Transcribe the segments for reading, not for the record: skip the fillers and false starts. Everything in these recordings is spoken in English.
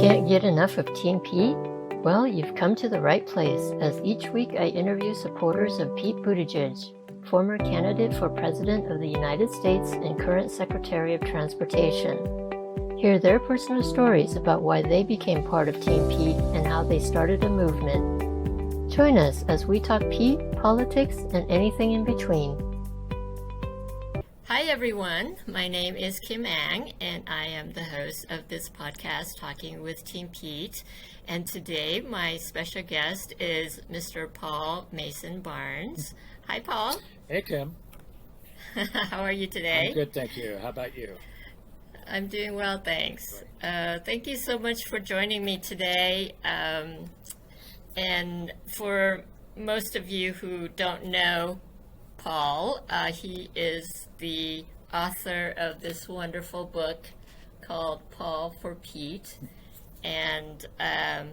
Can't get enough of Team Pete? Well, you've come to the right place, as each week I interview supporters of Pete Buttigieg, former candidate for President of the United States and current Secretary of Transportation. Hear their personal stories about why they became part of Team Pete and how they started a movement. Join us as we talk Pete, politics, and anything in between. Hi everyone, my name is Kim Ang and I am the host of this podcast, Talking with Team Pete. And today my special guest is Mr. Paul Mason Barnes. Hi Paul. Hey Kim. How are you today? I'm good, thank you. How about you? I'm doing well, thanks. Thank you so much for joining me today. And for most of you who don't know Paul, he is the author of this wonderful book called Paul for Pete. And I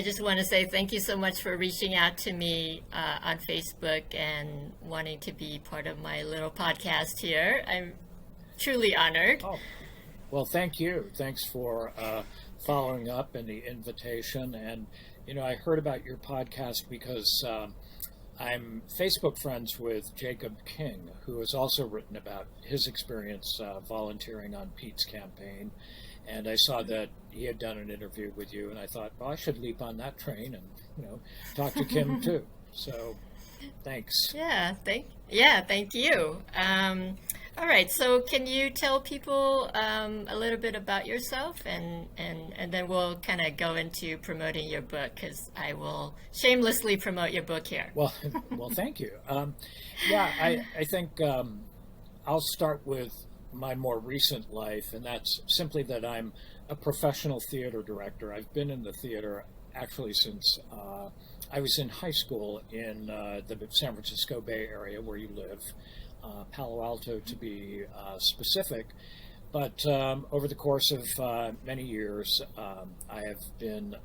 just want to say thank you so much for reaching out to me on Facebook and wanting to be part of my little podcast here. I'm truly honored. Oh, well, thank you. Thanks for following up and the invitation. And, you know, I heard about your podcast because I'm Facebook friends with Jacob King, who has also written about his experience volunteering on Pete's campaign. And I saw that he had done an interview with you, and I thought, well, I should leap on that train and, you know, talk to Kim too. So, thanks. Yeah, thank you. All right, so can you tell people a little bit about yourself, and then we'll kind of go into promoting your book, because I will shamelessly promote your book here. Well, thank you. I think I'll start with my more recent life, and that's simply that I'm a professional theater director. I've been in the theater actually since I was in high school in the San Francisco Bay Area where you live. Palo Alto to be specific, but over the course of many years, I have been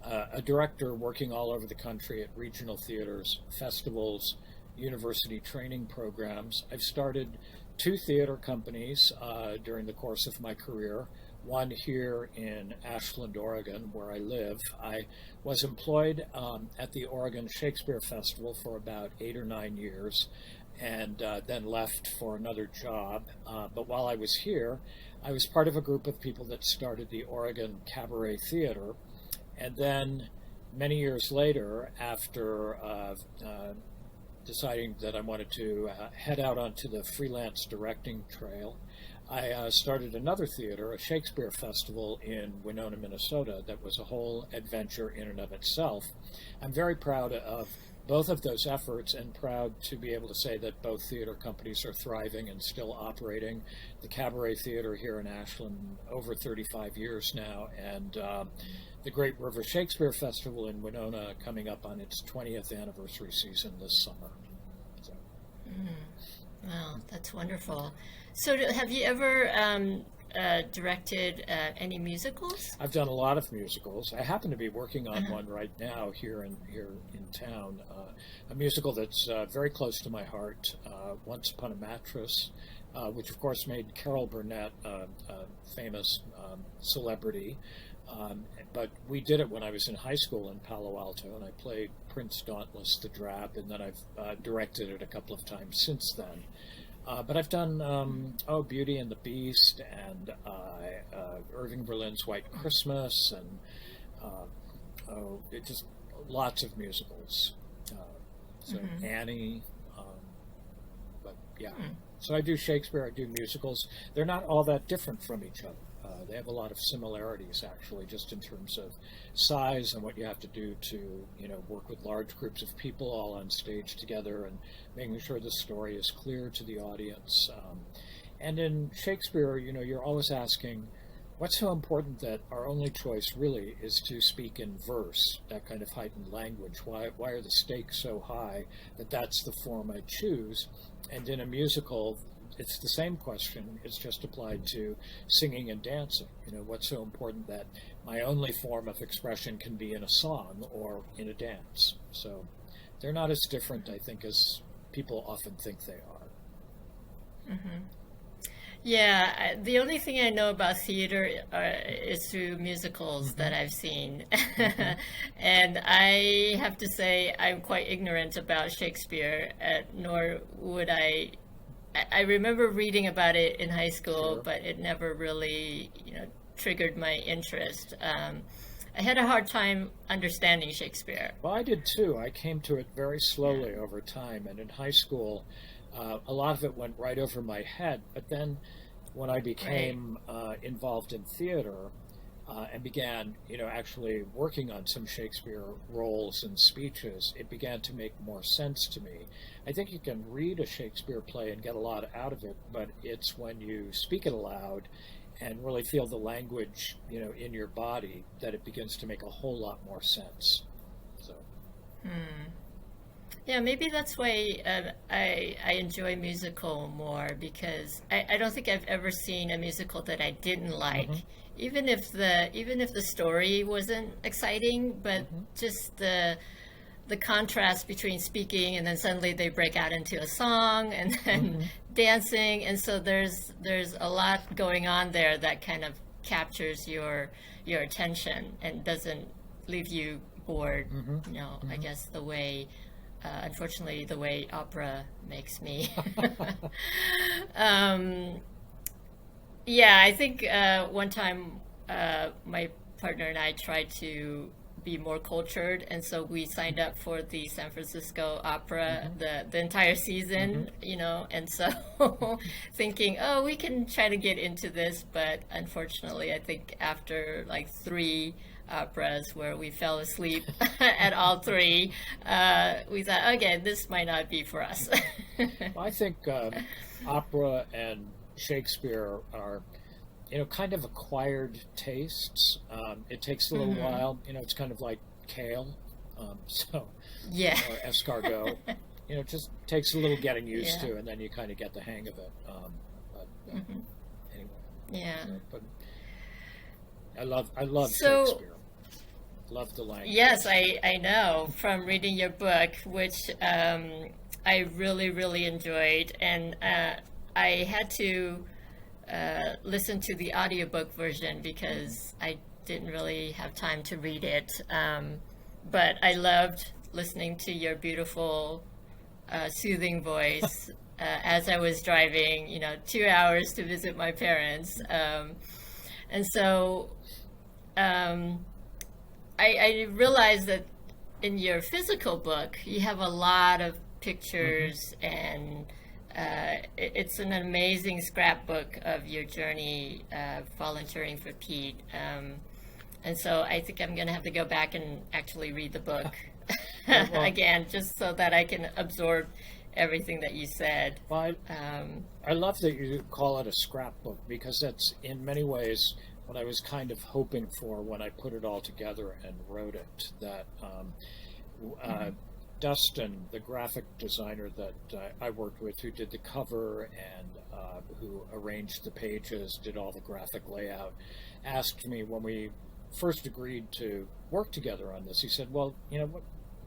a director working all over the country at regional theaters, festivals, university training programs. I've started 2 theater companies during the course of my career. One here in Ashland, Oregon, where I live. I was employed at the Oregon Shakespeare Festival for about 8 or 9 years, and then left for another job. But while I was here, I was part of a group of people that started the Oregon Cabaret Theater. And then many years later, after deciding that I wanted to head out onto the freelance directing trail, I started another theater, a Shakespeare Festival in Winona, Minnesota, that was a whole adventure in and of itself. I'm very proud of both of those efforts, and proud to be able to say that both theater companies are thriving and still operating. The Cabaret Theater here in Ashland, over 35 years now, and the Great River Shakespeare Festival in Winona coming up on its 20th anniversary season this summer. So. Wow, that's wonderful. So have you ever directed any musicals? I've done a lot of musicals. I happen to be working on one right now here in town, a musical that's very close to my heart, Once Upon a Mattress, which of course made Carol Burnett a famous celebrity. But we did it when I was in high school in Palo Alto, and I played Prince Dauntless the Drab, and then I've directed it a couple of times since then. But I've done Beauty and the Beast, and Irving Berlin's White Christmas, and just lots of musicals. Annie, but yeah. So I do Shakespeare, I do musicals. They're not all that different from each other. They have a lot of similarities, actually, just in terms of size and what you have to do to, you know, work with large groups of people all on stage together and making sure the story is clear to the audience. And in Shakespeare, you know, you're always asking, what's so important that our only choice really is to speak in verse, that kind of heightened language? Why are the stakes so high that that's the form I choose? And in a musical, it's the same question. It's just applied to singing and dancing. You know, what's so important that my only form of expression can be in a song or in a dance? So they're not as different, I think, as people often think they are. Yeah, the only thing I know about theater is through musicals Hmm. that I've seen. Hmm. And I have to say, I'm quite ignorant about Shakespeare, nor would I remember reading about it in high school, Sure. but it never really, triggered my interest. I had a hard time understanding Shakespeare. Well, I did too. I came to it very Yeah, slowly over time. And in high school, a lot of it went right over my head. But then when I right. became involved in theater and began, actually working on some Shakespeare roles and speeches, it began to make more sense to me. I think you can read a Shakespeare play and get a lot out of it, but it's when you speak it aloud and really feel the language, in your body that it begins to make a whole lot more sense. So, Hmm. Yeah, maybe that's why I enjoy musical more because I don't think I've ever seen a musical that I didn't like, hmm even if the story wasn't exciting, but hmm just the contrast between speaking and then suddenly they break out into a song and then hmm dancing, and so there's a lot going on there that kind of captures your attention and doesn't leave you bored. hmm I hmm guess the way unfortunately, the way opera makes me. um, yeah, I think one time my partner and I tried to be more cultured, and so we signed up for the San Francisco Opera hmm the entire hmm season, and so thinking, oh, we can try to get into this, but unfortunately, I think after like three operas where we fell asleep at all three, we thought, okay, this might not be for us. Well, I think opera and Shakespeare are, kind of acquired tastes. It takes a little Hmm. while. It's kind of like kale, so Yeah. or escargot. It just takes a little getting used Yeah. to, and then you kind of get the hang of it. But Hmm. anyway, Yeah. so but I love So, Shakespeare. Love the yes, language. I know from reading your book, which I really, really enjoyed. And I had to listen to the audiobook version Hmm. because I didn't really have time to read it. But I loved listening to your beautiful, soothing voice as I was driving, 2 hours to visit my parents. And so um, I realized that in your physical book, you have a lot of Hmm. pictures, and it's an amazing scrapbook of your journey volunteering for Pete. And so I think I'm going to have to go back and actually read the book Well, again, just so that I can absorb everything that you said. well, Um, I love that you call it a scrapbook because that's in many ways what I was kind of hoping for when I put it all together and wrote it. That uh, mhm, Dustin, the graphic designer that I worked with, who did the cover and who arranged the pages, did all the graphic layout, asked me when we first agreed to work together on this. He said, "Well,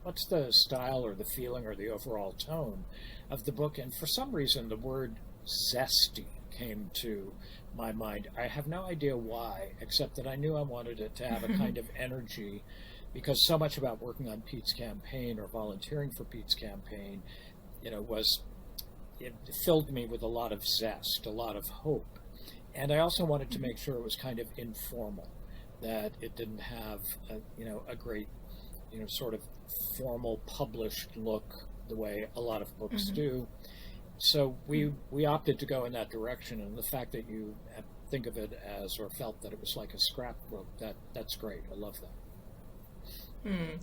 what's the style or the feeling or the overall tone of the book?" And for some reason, the word zesty came to my mind. I have no idea why, except that I knew I wanted it to have a kind of energy because so much about working on Pete's campaign or volunteering for Pete's campaign, was it filled me with a lot of zest, a lot of hope. And I also wanted to make sure it was kind of informal, that it didn't have a great, sort of formal published look the way a lot of books mhm. do. So we opted to go in that direction, and the fact that you think of it as or felt that it was like a scrapbook, that's great. I love that. Hmm.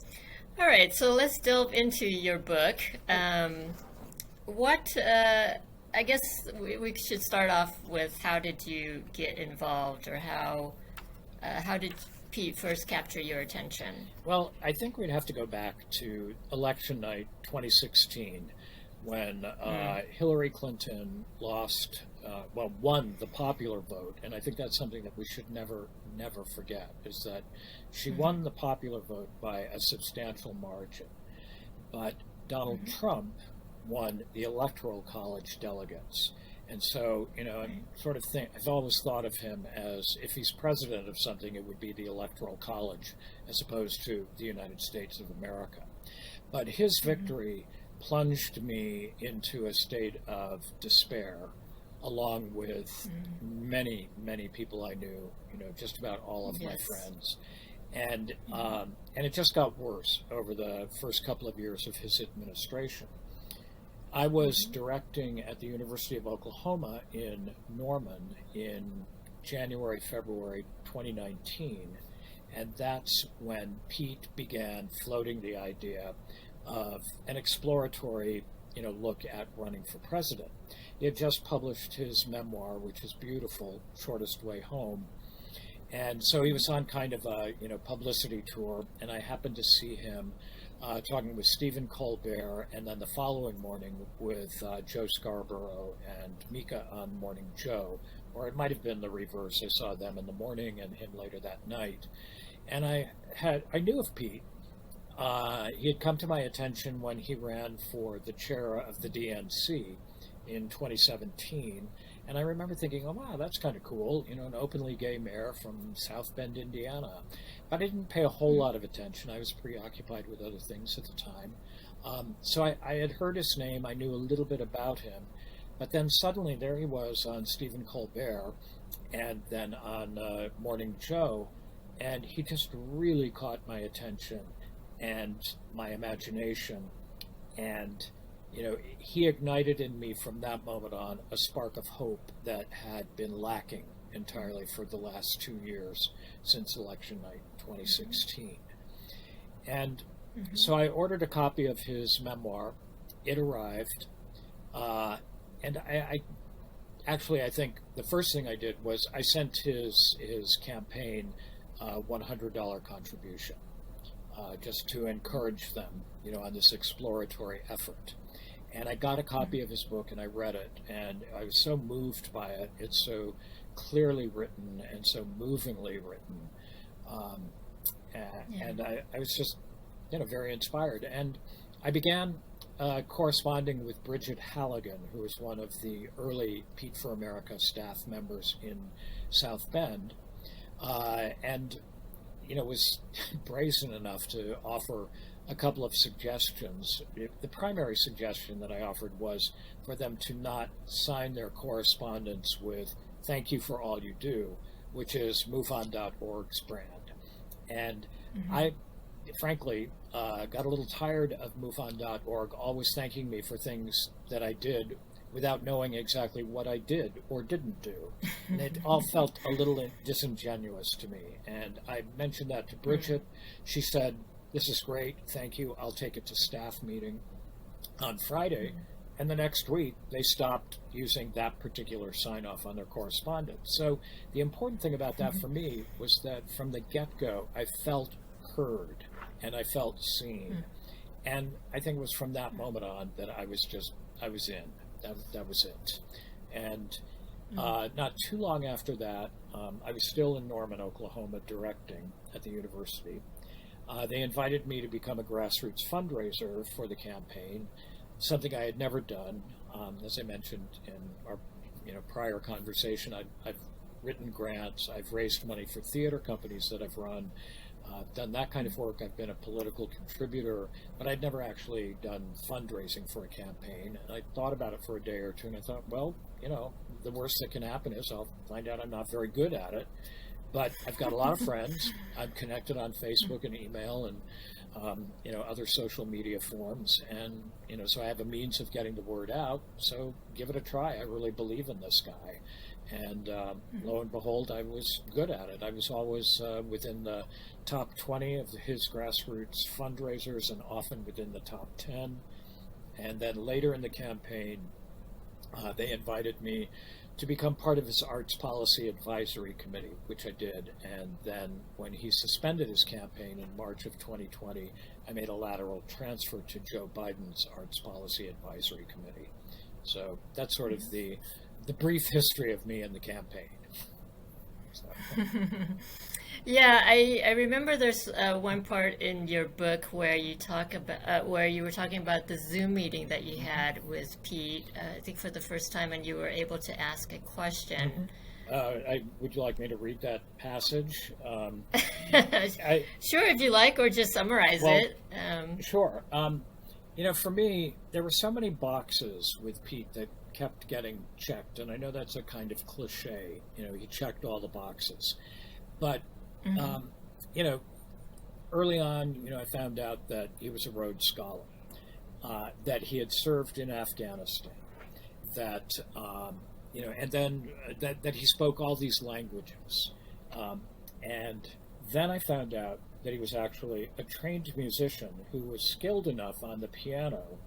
All right, so let's delve into your book. Great. What I guess we should start off with how did you get involved, or how did Pete first capture your attention? Well, I think we'd have to go back to election night 2016 when Mm, Hillary Clinton won the popular vote. And I think that's something that we should never, never forget is that she mm-hmm, won the popular vote by a substantial margin. But Donald mm-hmm, Trump won the Electoral College delegates. And so, I've always thought of him as, if he's president of something, it would be the Electoral College as opposed to the United States of America. But his victory plunged me into a state of despair, along with many, many people I knew, just about all of my friends. And it just got worse over the first couple of years of his administration. I was directing at the University of Oklahoma in Norman in January, February 2019, and that's when Pete began floating the idea of an exploratory, look at running for president. He had just published his memoir, which is beautiful, Shortest Way Home, and so he was on kind of a, publicity tour, and I happened to see him talking with Stephen Colbert, and then the following morning with Joe Scarborough and Mika on Morning Joe, or it might have been the reverse. I saw them in the morning and him later that night. And I knew of Pete. He had come to my attention when he ran for the chair of the DNC in 2017. And I remember thinking, oh, wow, that's kind of cool, an openly gay mayor from South Bend, Indiana. But I didn't pay a whole lot of attention. I was preoccupied with other things at the time. So I had heard his name. I knew a little bit about him. But then suddenly there he was on Stephen Colbert and then on Morning Joe. And he just really caught my attention and my imagination. And he ignited in me from that moment on a spark of hope that had been lacking entirely for the last 2 years since election night 2016. And so I ordered a copy of his memoir. It arrived. And I think the first thing I did was I sent his campaign a $100 contribution just to encourage them, on this exploratory effort. And I got a copy of his book and I read it, and I was so moved by it. It's so clearly written and so movingly written. And I was just, very inspired. And I began corresponding with Bridget Halligan, who was one of the early Pete for America staff members in South Bend, and was brazen enough to offer a couple of suggestions. The primary suggestion that I offered was for them to not sign their correspondence with "Thank you for all you do," which is MoveOn.org's brand. And I, frankly, got a little tired of MoveOn.org always thanking me for things that I did without knowing exactly what I did or didn't do. And it all felt a little disingenuous to me. And I mentioned that to Bridget. She said, "This is great, thank you, I'll take it to staff meeting on Friday." And the next week, they stopped using that particular sign-off on their correspondence. So the important thing about that for me was that from the get-go, I felt heard and I felt seen. And I think it was from that moment on that I was in. That was it. And not too long after that, I was still in Norman, Oklahoma, directing at the university. They invited me to become a grassroots fundraiser for the campaign, something I had never done. As I mentioned in our prior conversation, I've written grants, I've raised money for theater companies that I've run, I've done that kind of work. I've been a political contributor, but I'd never actually done fundraising for a campaign. And I thought about it for a day or two, and I thought, well, the worst that can happen is I'll find out I'm not very good at it. But I've got a lot of friends. I'm connected on Facebook and email and other social media forums, and so I have a means of getting the word out. So give it a try. I really believe in this guy. And lo and behold, I was good at it. I was always within the top 20 of his grassroots fundraisers and often within the top 10. And then later in the campaign, they invited me to become part of his Arts Policy Advisory Committee, which I did. And then when he suspended his campaign in March of 2020, I made a lateral transfer to Joe Biden's Arts Policy Advisory Committee. So that's sort of the brief history of me and the campaign. So. Yeah, I remember there's one part in your book where you talk about where you were talking about the Zoom meeting that you had with Pete, I think for the first time, and you were able to ask a question. Hmm. Would you like me to read that passage? Sure, if you like, or just summarize Well, it. sure. For me, there were so many boxes with Pete that kept getting checked, and I know that's a kind of cliche. He checked all the boxes, but Mhm. um, you know, early on, I found out that he was a Rhodes Scholar, that he had served in Afghanistan, that and then that he spoke all these languages, um, and then I found out that he was actually a trained musician who was skilled enough on the piano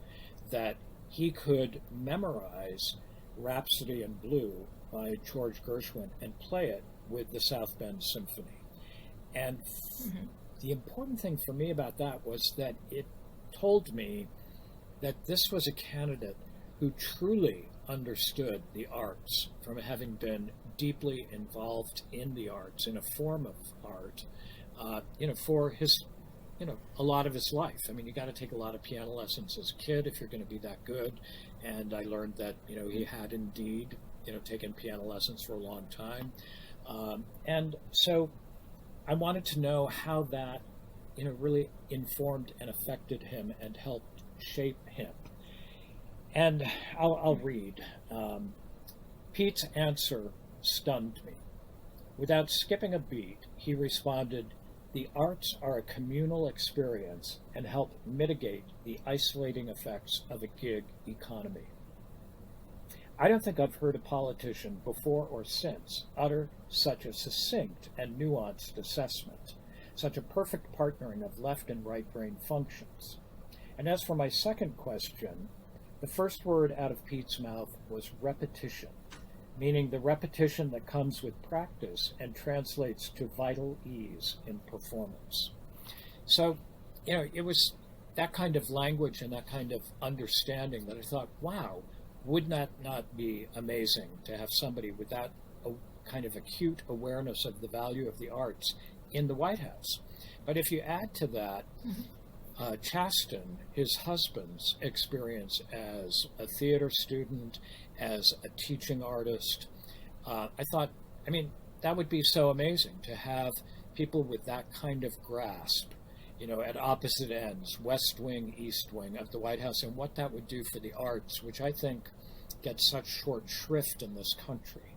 that he could memorize Rhapsody in Blue by George Gershwin and play it with the South Bend Symphony. And Mhm. the important thing for me about that was that it told me that this was a candidate who truly understood the arts from having been deeply involved in the arts, in a form of art, for his, a lot of his life. I mean, you got to take a lot of piano lessons as a kid if you're going to be that good. And I learned that, he had indeed, taken piano lessons for a long time. And so I wanted to know how that, really informed and affected him and helped shape him. And I'll read. Pete's answer stunned me. Without skipping a beat, he responded, "The arts are a communal experience and help mitigate the isolating effects of a gig economy." I don't think I've heard a politician before or since utter such a succinct and nuanced assessment, such a perfect partnering of left and right brain functions. And as for my second question, the first word out of Pete's mouth was repetition, meaning the repetition that comes with practice and translates to vital ease in performance. So, it was that kind of language and that kind of understanding that I thought, wow, would that not be amazing to have somebody with that kind of acute awareness of the value of the arts in the White House? But if you add to that, Chasten, his husband's experience as a theater student, as a teaching artist, I thought, I mean, that would be so amazing to have people with that kind of grasp, at opposite ends, West Wing, East Wing of the White House, and what that would do for the arts, which I think gets such short shrift in this country.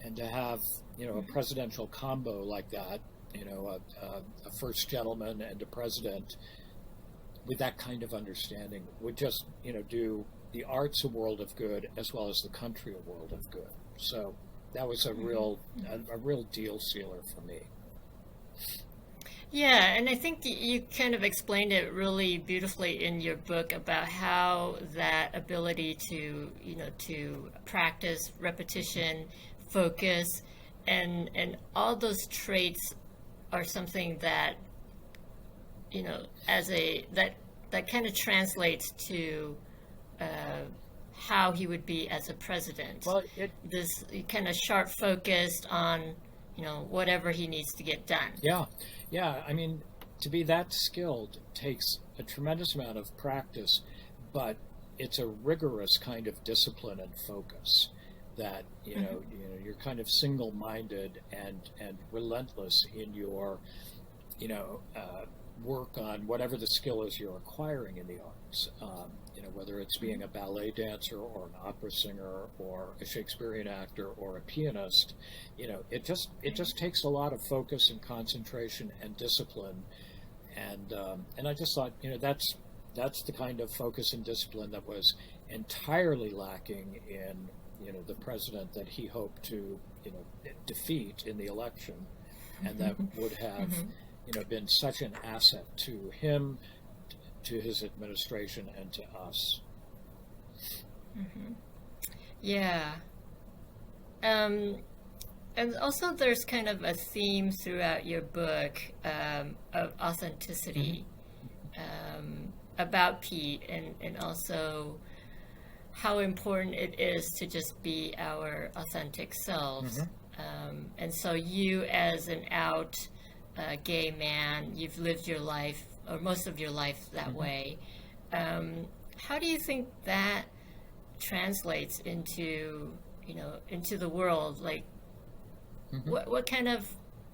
And to have, a presidential combo like that, a first gentleman and a president with that kind of understanding would just, do the arts a world of good as well as the country a world of good. So that was a real deal sealer for me. Yeah, and I think you kind of explained it really beautifully in your book about how that ability to practice, repetition, focus, and all those traits are something that, as that kind of translates to uh, how he would be as a president. Well, This kind of sharp focused on, whatever he needs to get done. yeah. I mean, to be that skilled takes a tremendous amount of practice, but it's a rigorous kind of discipline and focus that you're kind of single-minded and relentless in your you know, work on whatever the skill is you're acquiring in the arts. Whether it's being a ballet dancer or an opera singer or a Shakespearean actor or a pianist, it just takes a lot of focus and concentration and discipline. And I just thought, that's the kind of focus and discipline that was entirely lacking in the president that he hoped to defeat in the election, and that would have been such an asset to him, to his administration, and to us. Mm-hmm. Yeah. And also, there's kind of a theme throughout your book of authenticity about Pete, and also how important it is to just be our authentic selves. And so, you as an out a gay man, you've lived your life, or most of your life that way. How do you think that translates into, into the world? Like, what kind of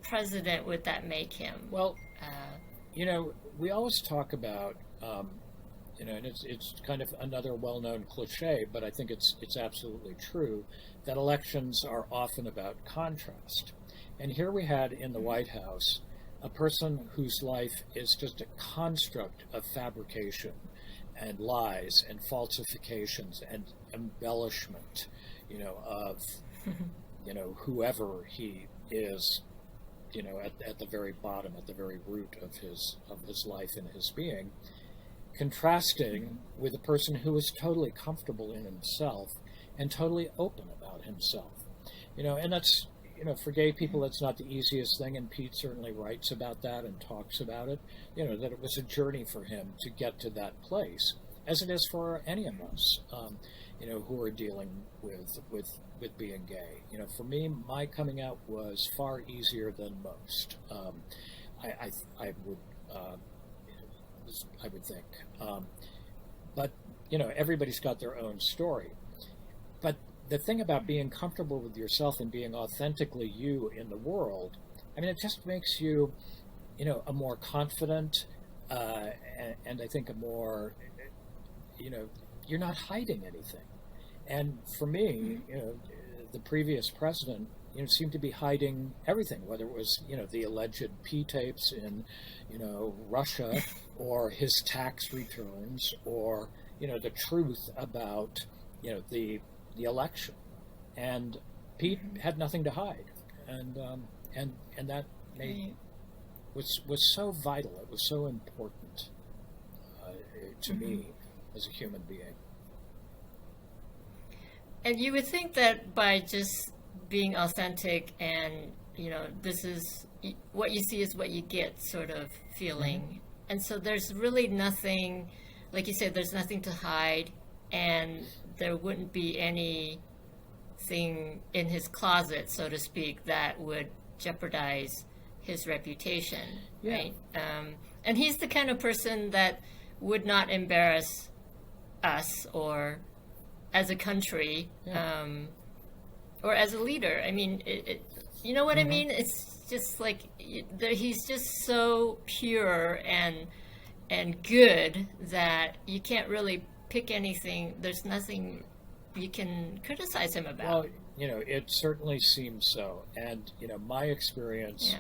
president would that make him? Well, we always talk about, and it's kind of another well-known cliche, but I think it's absolutely true, that elections are often about contrast. And here we had in the White House a person whose life is just a construct of fabrication and lies and falsifications and embellishment, of, whoever he is, at the very bottom, at the very root of his life and his being, contrasting with a person who is totally comfortable in himself and totally open about himself. And that's, for gay people, that's not the easiest thing, and Pete certainly writes about that and talks about it, that it was a journey for him to get to that place, as it is for any of us, who are dealing with being gay. For me, my coming out was far easier than most. I would think. But, everybody's got their own story. But the thing about being comfortable with yourself and being authentically you in the world, it just makes you, a more confident, and I think a more, you're not hiding anything. And for me, the previous president, seemed to be hiding everything, whether it was, the alleged P tapes in, Russia, or his tax returns, or, the truth about, the election. And Pete had nothing to hide. And that was so vital. It was so important to me as a human being. And you would think that by just being authentic and, this is what you see is what you get sort of feeling. And so there's really nothing, like you said, there's nothing to hide, and there wouldn't be anything in his closet, so to speak, that would jeopardize his reputation, right? And he's the kind of person that would not embarrass us or as a country, or as a leader. You know what I mean? It's just like he's just so pure and good that you can't really pick anything. There's nothing you can criticize him about. Well, it certainly seems so. And, my experience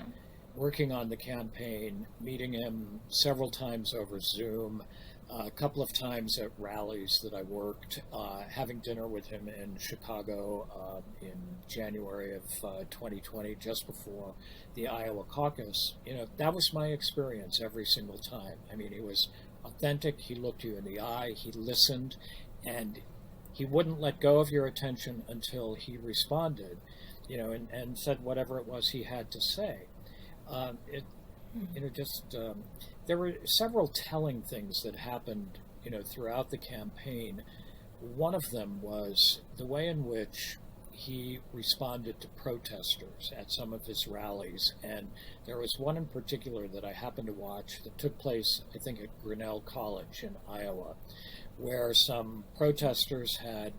working on the campaign, meeting him several times over Zoom, a couple of times at rallies that I worked, having dinner with him in Chicago in January of 2020, just before the Iowa caucus, that was my experience every single time. He was authentic, he looked you in the eye, he listened, and he wouldn't let go of your attention until he responded, and said whatever it was he had to say. There were several telling things that happened, throughout the campaign. One of them was the way in which he responded to protesters at some of his rallies. And there was one in particular that I happened to watch that took place, I think, at Grinnell College in Iowa, where some protesters had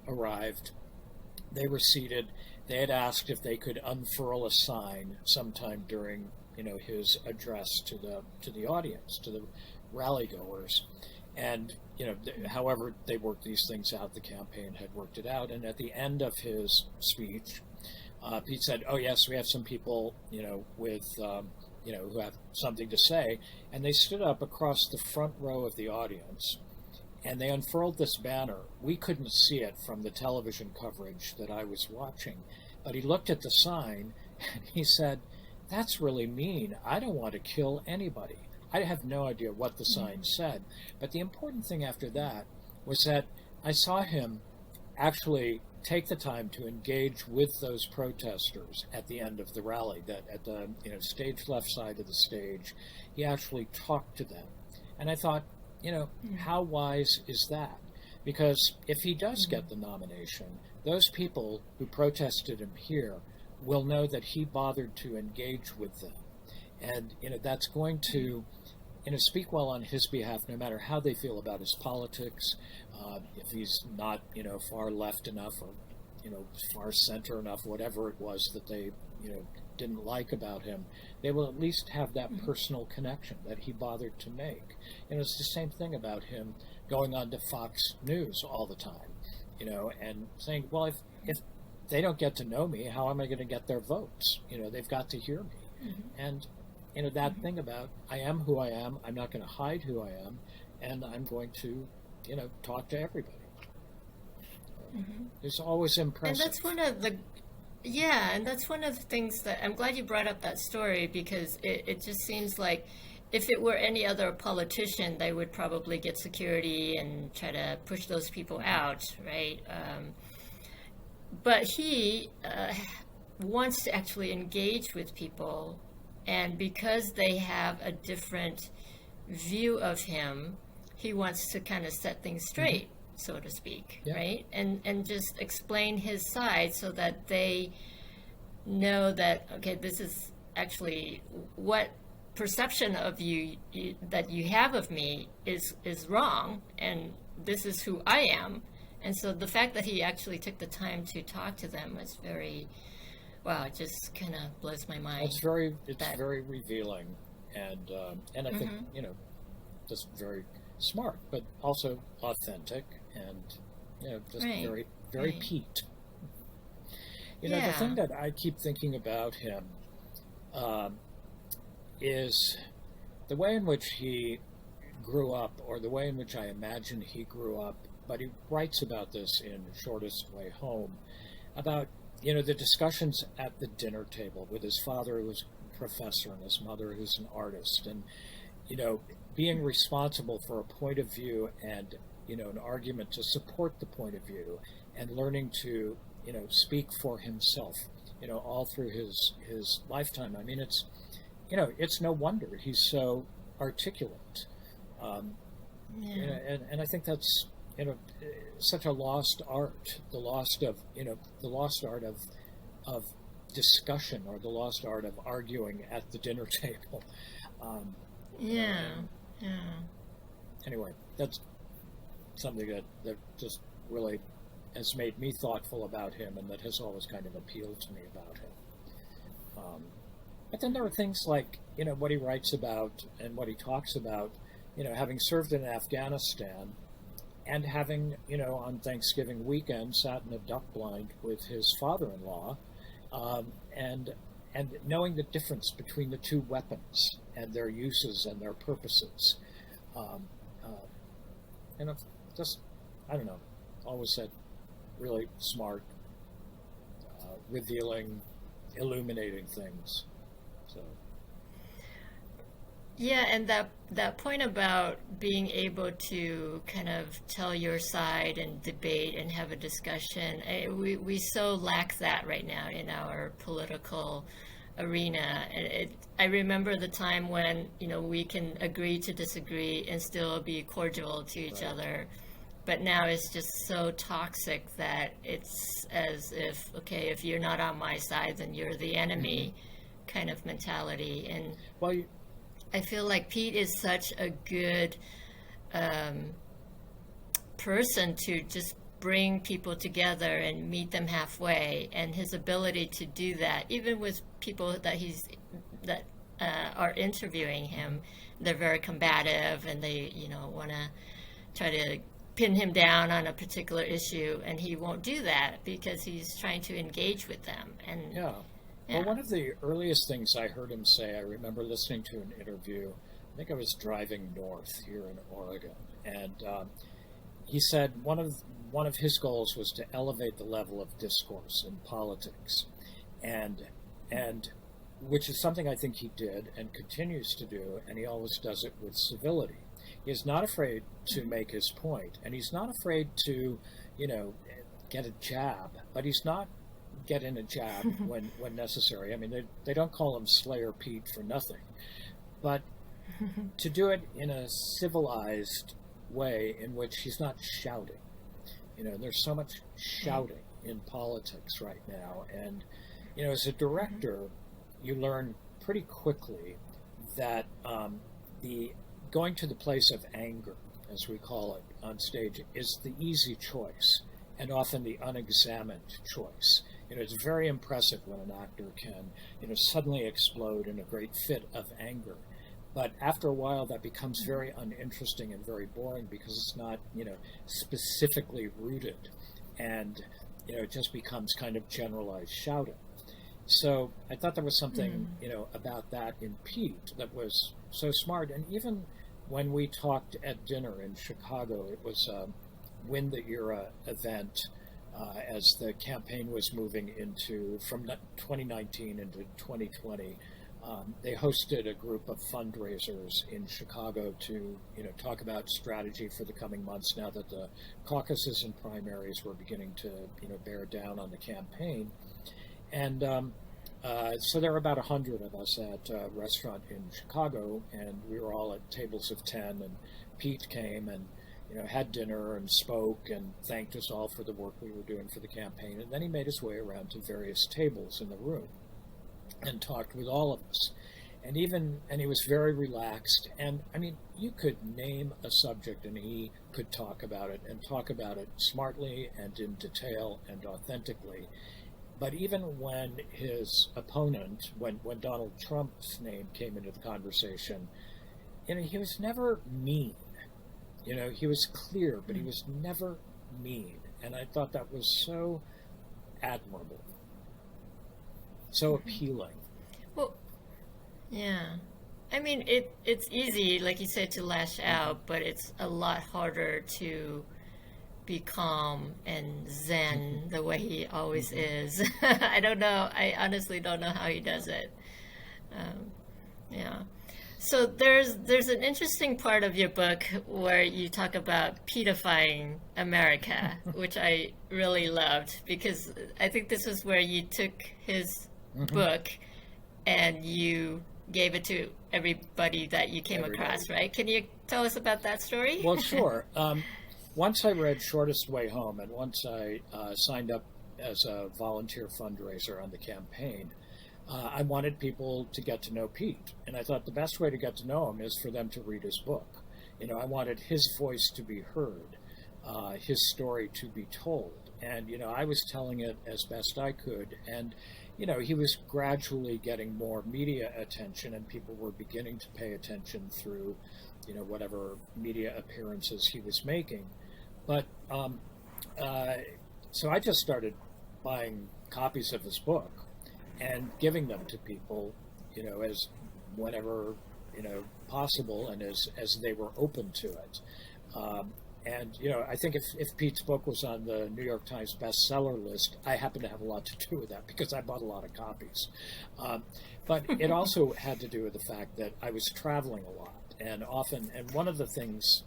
arrived. They were seated. They had asked if they could unfurl a sign sometime during his address to the audience, to the rally goers. And, however they worked these things out, the campaign had worked it out. And at the end of his speech, Pete said, "Oh, yes, we have some people, with, who have something to say." And they stood up across the front row of the audience, and they unfurled this banner. We couldn't see it from the television coverage that I was watching, but he looked at the sign and he said, "That's really mean. I don't want to kill anybody." I have no idea what the sign said, but the important thing after that was that I saw him actually take the time to engage with those protesters at the end of the rally, that at the stage left side of the stage, he actually talked to them. And I thought, how wise is that? Because if he does get the nomination, those people who protested him here will know that he bothered to engage with them And that's going to speak well on his behalf, no matter how they feel about his politics. If he's not far left enough, or far center enough, whatever it was that they didn't like about him, they will at least have that personal connection that he bothered to make. It's the same thing about him going on to Fox News all the time, and saying, well, if they don't get to know me, how am I going to get their votes? They've got to hear me. And that thing about, I am who I am, I'm not going to hide who I am, and I'm going to talk to everybody. It's always impressive. And that's one of the and that's one of the things that I'm glad you brought up that story, because it just seems like if it were any other politician, they would probably get security and try to push those people out, right? But he wants to actually engage with people, and because they have a different view of him, he wants to kind of set things straight, so to speak, right? And just explain his side so that they know that, okay, this is actually what perception of you that you have of me is wrong, and this is who I am. And so the fact that he actually took the time to talk to them was very, wow, it just kind of blows my mind. It's very revealing, and I think just very smart, but also authentic, and just very Pete. The thing that I keep thinking about him is the way in which he grew up, or the way in which I imagine he grew up. But he writes about this in Shortest Way Home, about the discussions at the dinner table with his father, who was a professor, and his mother, who's an artist, and being responsible for a point of view and an argument to support the point of view, and learning to speak for himself all through his lifetime. I mean, it's no wonder he's so articulate, and I think that's such a lost art, the lost art of discussion, or the lost art of arguing at the dinner table. Anyway, that's something that just really has made me thoughtful about him, and that has always kind of appealed to me about him. But then there are things like, what he writes about and what he talks about, having served in Afghanistan, and having, on Thanksgiving weekend, sat in a duck blind with his father-in-law, and knowing the difference between the two weapons and their uses and their purposes. And I've just, I don't know, always said really smart, revealing, illuminating things. So. Yeah, and that point about being able to kind of tell your side and debate and have a discussion, we so lack that right now in our political arena. I remember the time when we can agree to disagree and still be cordial to each other, but now it's just so toxic that it's as if, okay, if you're not on my side, then you're the enemy, kind of mentality. And I feel like Pete is such a good person to just bring people together and meet them halfway, and his ability to do that, even with people that are interviewing him, they're very combative, and they want to try to pin him down on a particular issue, and he won't do that because he's trying to engage with them. And well, one of the earliest things I heard him say, I remember listening to an interview, I think I was driving north here in Oregon, and he said one of his goals was to elevate the level of discourse in politics, and which is something I think he did and continues to do, and he always does it with civility. He is not afraid to make his point, and he's not afraid to, get a jab, but he's not getting a jab when necessary. I mean, they don't call him Slayer Pete for nothing, but to do it in a civilized way in which he's not shouting. There's so much shouting in politics right now, and as a director, you learn pretty quickly that the going to the place of anger, as we call it on stage, is the easy choice and often the unexamined choice. It's very impressive when an actor can, suddenly explode in a great fit of anger. But after a while, that becomes very uninteresting and very boring because it's not, specifically rooted, and it just becomes kind of generalized shouting. So I thought there was something, about that in Pete that was so smart. And even when we talked at dinner in Chicago, it was a Win the Era event as the campaign was moving from 2019 into 2020. They hosted a group of fundraisers in Chicago to, talk about strategy for the coming months now that the caucuses and primaries were beginning to, bear down on the campaign. And so there were about 100 of us at a restaurant in Chicago, and we were all at tables of 10, and Pete came and, had dinner and spoke and thanked us all for the work we were doing for the campaign. And then he made his way around to various tables in the room and talked with all of us. And he was very relaxed. And I mean, you could name a subject and he could talk about it, and talk about it smartly and in detail and authentically. But even when his opponent, when Donald Trump's name came into the conversation, he was never mean. He was clear, but he was never mean. And I thought that was so admirable, so appealing. Well, yeah. I mean, it's easy, like you said, to lash out, but it's a lot harder to be calm and zen the way he always is. I don't know. I honestly don't know how he does it. Yeah. So there's an interesting part of your book where you talk about pedifying America, which I really loved, because I think this was where you took his book and you gave it to everybody that you came across, right? Can you tell us about that story? Well, sure. Once I read Shortest Way Home, and once I signed up as a volunteer fundraiser on the campaign, I wanted people to get to know Pete. And I thought the best way to get to know him is for them to read his book. I wanted his voice to be heard, his story to be told. And, I was telling it as best I could. And, he was gradually getting more media attention, and people were beginning to pay attention through, whatever media appearances he was making. But so I just started buying copies of his book and giving them to people, as whenever, possible, and as they were open to it. And, I think if Pete's book was on the New York Times bestseller list, I happen to have a lot to do with that because I bought a lot of copies. But it also had to do with the fact that I was traveling a lot, and one of the things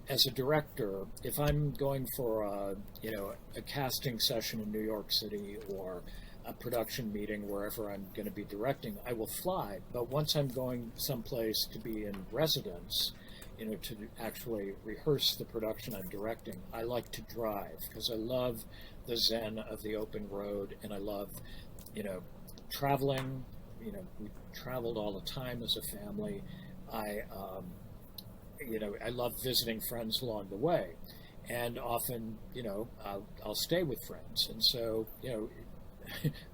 as a director, if I'm going for a casting session in New York City or a production meeting wherever I'm going to be directing, I will fly. But once I'm going someplace to be in residence, to actually rehearse the production I'm directing, I like to drive because I love the zen of the open road, and I love, traveling. We traveled all the time as a family. I love visiting friends along the way, and often, I'll stay with friends. And so,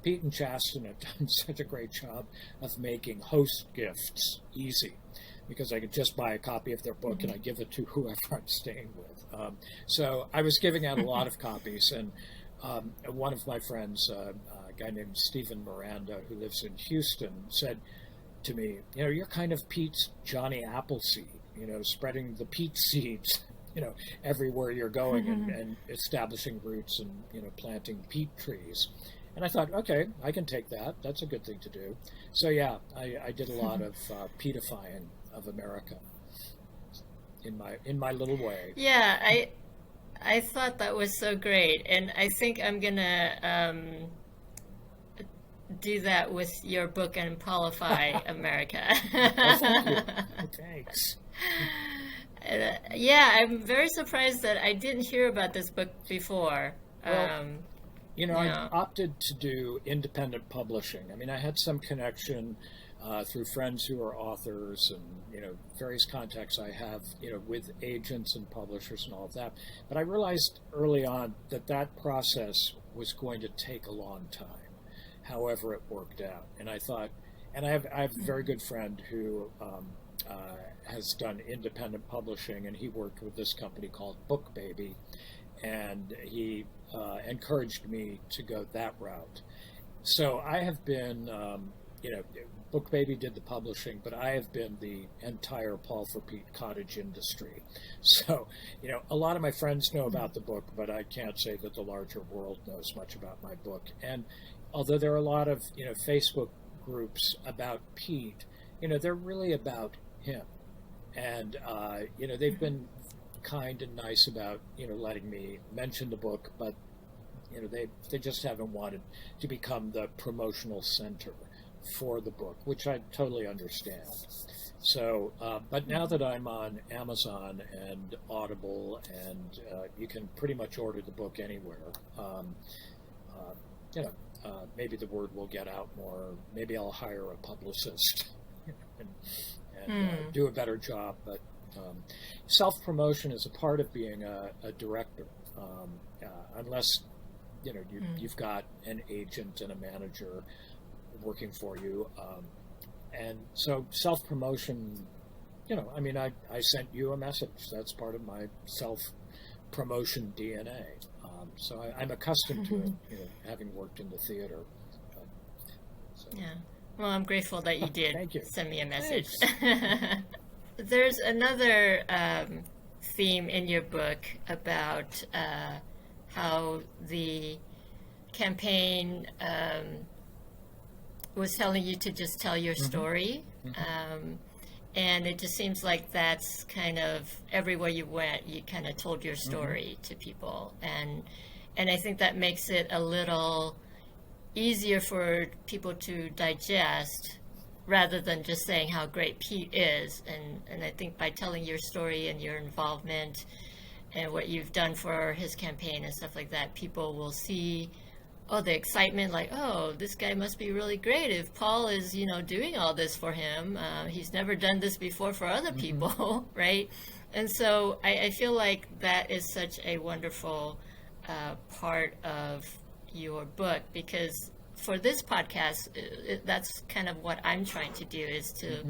Pete and Chasten have done such a great job of making host gifts easy, because I could just buy a copy of their book and I give it to whoever I'm staying with. So I was giving out a lot of copies, and one of my friends, a guy named Stephen Miranda, who lives in Houston, said to me, you're kind of Pete's Johnny Appleseed, spreading the Pete seeds, everywhere you're going, and establishing roots and, planting Pete trees. And I thought, okay, I can take that. That's a good thing to do. So yeah, I did a lot of Peteifying of America in my little way. Yeah, I thought that was so great, and I think I'm gonna do that with your book and Paulify America. Oh, thank you. Thanks. Yeah, I'm very surprised that I didn't hear about this book before. Well, I opted to do independent publishing. I mean, I had some connection through friends who are authors and, various contacts I have, with agents and publishers and all of that. But I realized early on that that process was going to take a long time, however it worked out. And I thought, and I have a very good friend who has done independent publishing, and he worked with this company called Book Baby, and he encouraged me to go that route. So I have been, Book Baby did the publishing, but I have been the entire Paul for Pete cottage industry. So, a lot of my friends know about the book, but I can't say that the larger world knows much about my book. And although there are a lot of, Facebook groups about Pete, they're really about him. And, they've been kind and nice about, letting me mention the book, but, they just haven't wanted to become the promotional center for the book, which I totally understand. So, but now that I'm on Amazon and Audible, and you can pretty much order the book anywhere, maybe the word will get out more. Maybe I'll hire a publicist and do a better job. But self-promotion is a part of being a director, unless you've got an agent and a manager working for you, and so self-promotion, I sent you a message. That's part of my self-promotion DNA. So I'm accustomed to it, having worked in the theater. Yeah. Well, I'm grateful that you did Thank you. Send me a message. There's another theme in your book about how the campaign was telling you to just tell your story. And it just seems like that's kind of everywhere you went, you kind of told your story to people. And I think that makes it a little easier for people to digest rather than just saying how great Pete is. And I think by telling your story and your involvement and what you've done for his campaign and stuff like that, people will see the excitement, like, oh, this guy must be really great if Paul is, doing all this for him. He's never done this before for other people, right? And so I feel like that is such a wonderful part of your book, because for this podcast, that's kind of what I'm trying to do, is to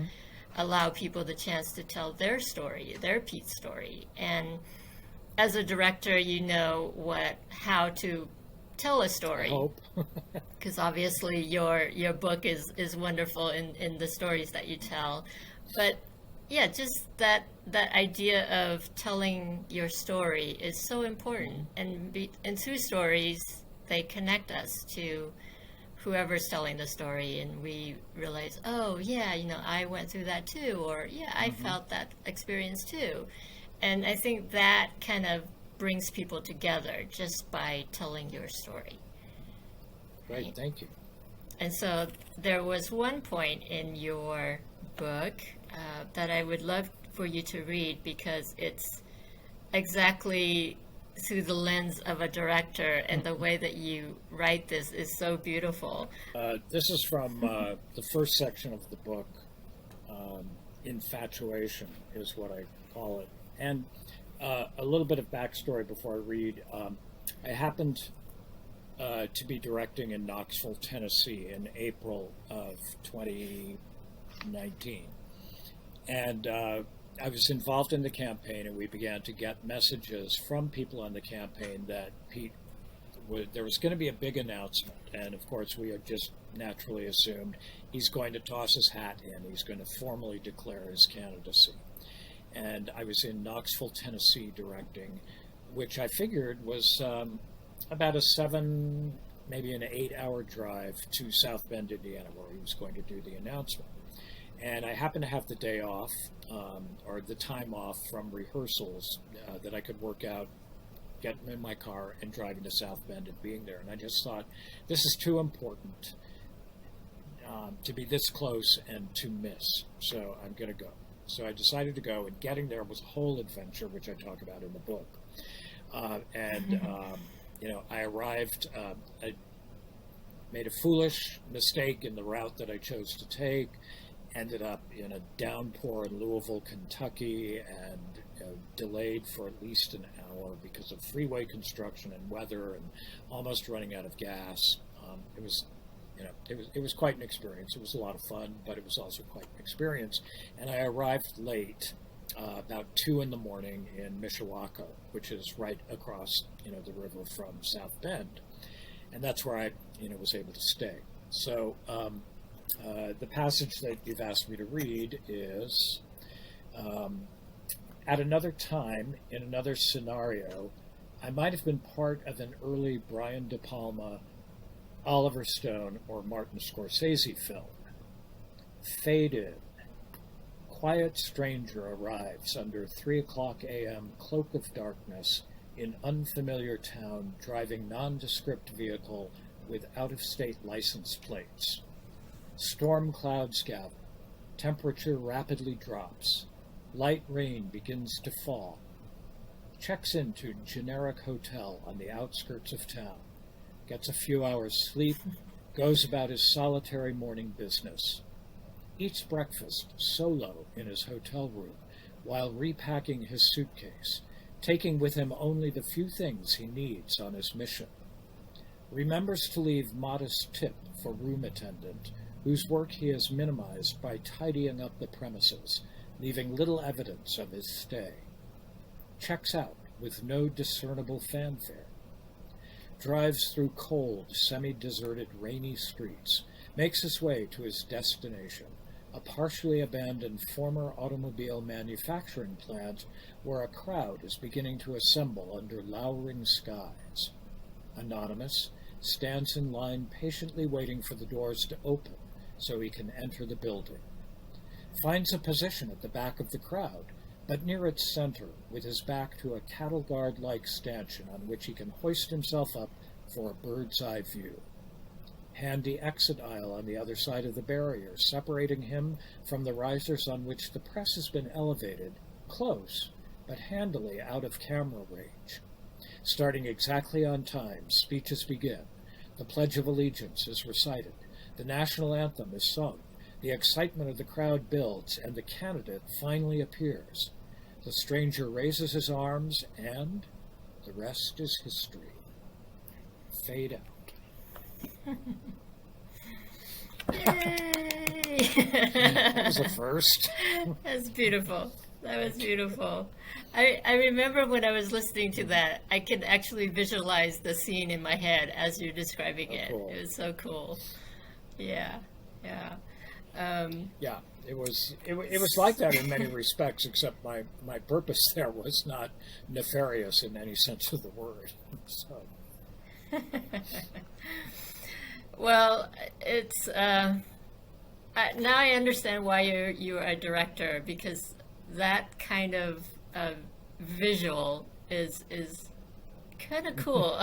allow people the chance to tell their story, their Pete story. And as a director, how to tell a story, because obviously your book is wonderful in the stories that you tell. But yeah, just that idea of telling your story is so important, and through stories they connect us to whoever's telling the story, and we realize, oh yeah, I went through that too, or yeah, I felt that experience too. And I think that kind of brings people together just by telling your story. Right, thank you. And so there was one point in your book that I would love for you to read, because it's exactly through the lens of a director, and the way that you write this is so beautiful. This is from the first section of the book. Infatuation is what I call it. And a little bit of backstory before I read. I happened to be directing in Knoxville, Tennessee in April of 2019. And I was involved in the campaign, and we began to get messages from people on the campaign that there was going to be a big announcement. And of course, we had just naturally assumed he's going to toss his hat in. He's going to formally declare his candidacy. And I was in Knoxville, Tennessee directing, which I figured was about a 7, maybe an 8-hour drive to South Bend, Indiana, where he was going to do the announcement. And I happened to have the day off, or the time off from rehearsals that I could work out, getting in my car and driving to South Bend and being there. And I just thought, this is too important to be this close and to miss. So I'm going to go. So I decided to go, and getting there was a whole adventure, which I talk about in the book. I arrived. made a foolish mistake in the route that I chose to take, ended up in a downpour in Louisville, Kentucky, and delayed for at least an hour because of freeway construction and weather, and almost running out of gas. It was quite an experience. It was a lot of fun, but it was also quite an experience. And I arrived late, about 2 in the morning in Mishawaka, which is right across the river from South Bend, and that's where I was able to stay. So the passage that you've asked me to read is, at another time, in another scenario, I might have been part of an early Brian De Palma, Oliver Stone, or Martin Scorsese film. Fade in. Quiet stranger arrives under 3:00 a.m. cloak of darkness in unfamiliar town, driving nondescript vehicle with out-of-state license plates. Storm clouds gather. Temperature rapidly drops. Light rain begins to fall. Checks into generic hotel on the outskirts of town. Gets a few hours sleep. Goes about his solitary morning business. Eats breakfast solo in his hotel room while repacking his suitcase, taking with him only the few things he needs on his mission. Remembers to leave modest tip for room attendant, whose work he has minimized by tidying up the premises, leaving little evidence of his stay. Checks out with no discernible fanfare. Drives through cold, semi-deserted, rainy streets, makes his way to his destination, a partially abandoned former automobile manufacturing plant where a crowd is beginning to assemble under lowering skies. Anonymous stands in line patiently waiting for the doors to open so he can enter the building. Finds a position at the back of the crowd, but near its center, with his back to a cattle guard-like stanchion on which he can hoist himself up for a bird's-eye view. Handy exit aisle on the other side of the barrier, separating him from the risers on which the press has been elevated, close, but handily out of camera range. Starting exactly on time, speeches begin. The Pledge of Allegiance is recited. The national anthem is sung. The excitement of the crowd builds, and the candidate finally appears. The stranger raises his arms, and the rest is history. Fade out. Yay! That was a first. That's beautiful. That was beautiful. I remember when I was listening to that, I could actually visualize the scene in my head as you're describing it. Cool. It was so cool. Yeah, yeah. Yeah, it was like that in many respects, except my purpose there was not nefarious in any sense of the word. So. Well, it's now I understand why you're a director, because that kind of visual is kind of cool.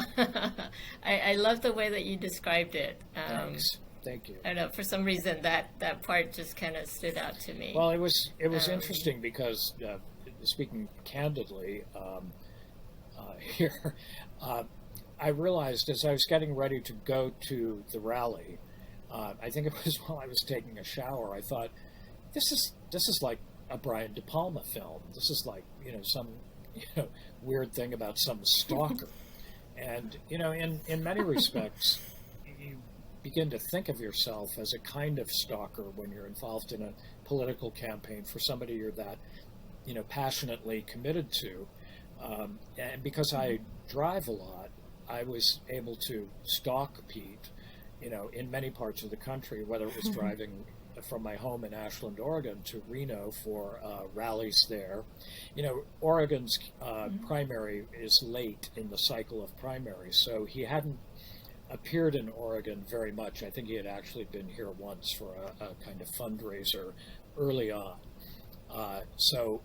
I love the way that you described it. Thanks. Thank you. I don't know, for some reason that part just kind of stood out to me. Well, it was interesting because, speaking candidly, here, I realized as I was getting ready to go to the rally, I think it was while I was taking a shower, I thought, this is like a Brian De Palma film. This is like some weird thing about some stalker, and in many respects, you begin to think of yourself as a kind of stalker when you're involved in a political campaign for somebody you're that passionately committed to, and because I drive a lot, I was able to stalk Pete, in many parts of the country, whether it was driving from my home in Ashland, Oregon to Reno for rallies there. Oregon's primary is late in the cycle of primaries, so he hadn't appeared in Oregon very much. I think he had actually been here once for a kind of fundraiser early on. So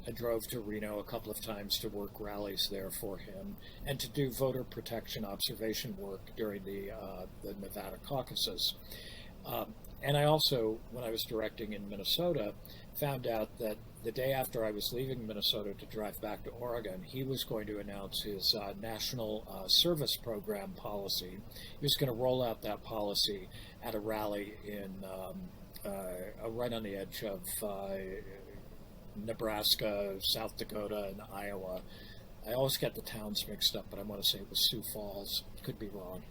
I drove to Reno a couple of times to work rallies there for him and to do voter protection observation work during the Nevada caucuses. And I also, when I was directing in Minnesota, found out that the day after I was leaving Minnesota to drive back to Oregon, he was going to announce his national service program policy. He was going to roll out that policy at a rally in right on the edge of Nebraska, South Dakota, and Iowa. I always get the towns mixed up, but I want to say it was Sioux Falls. Could be wrong.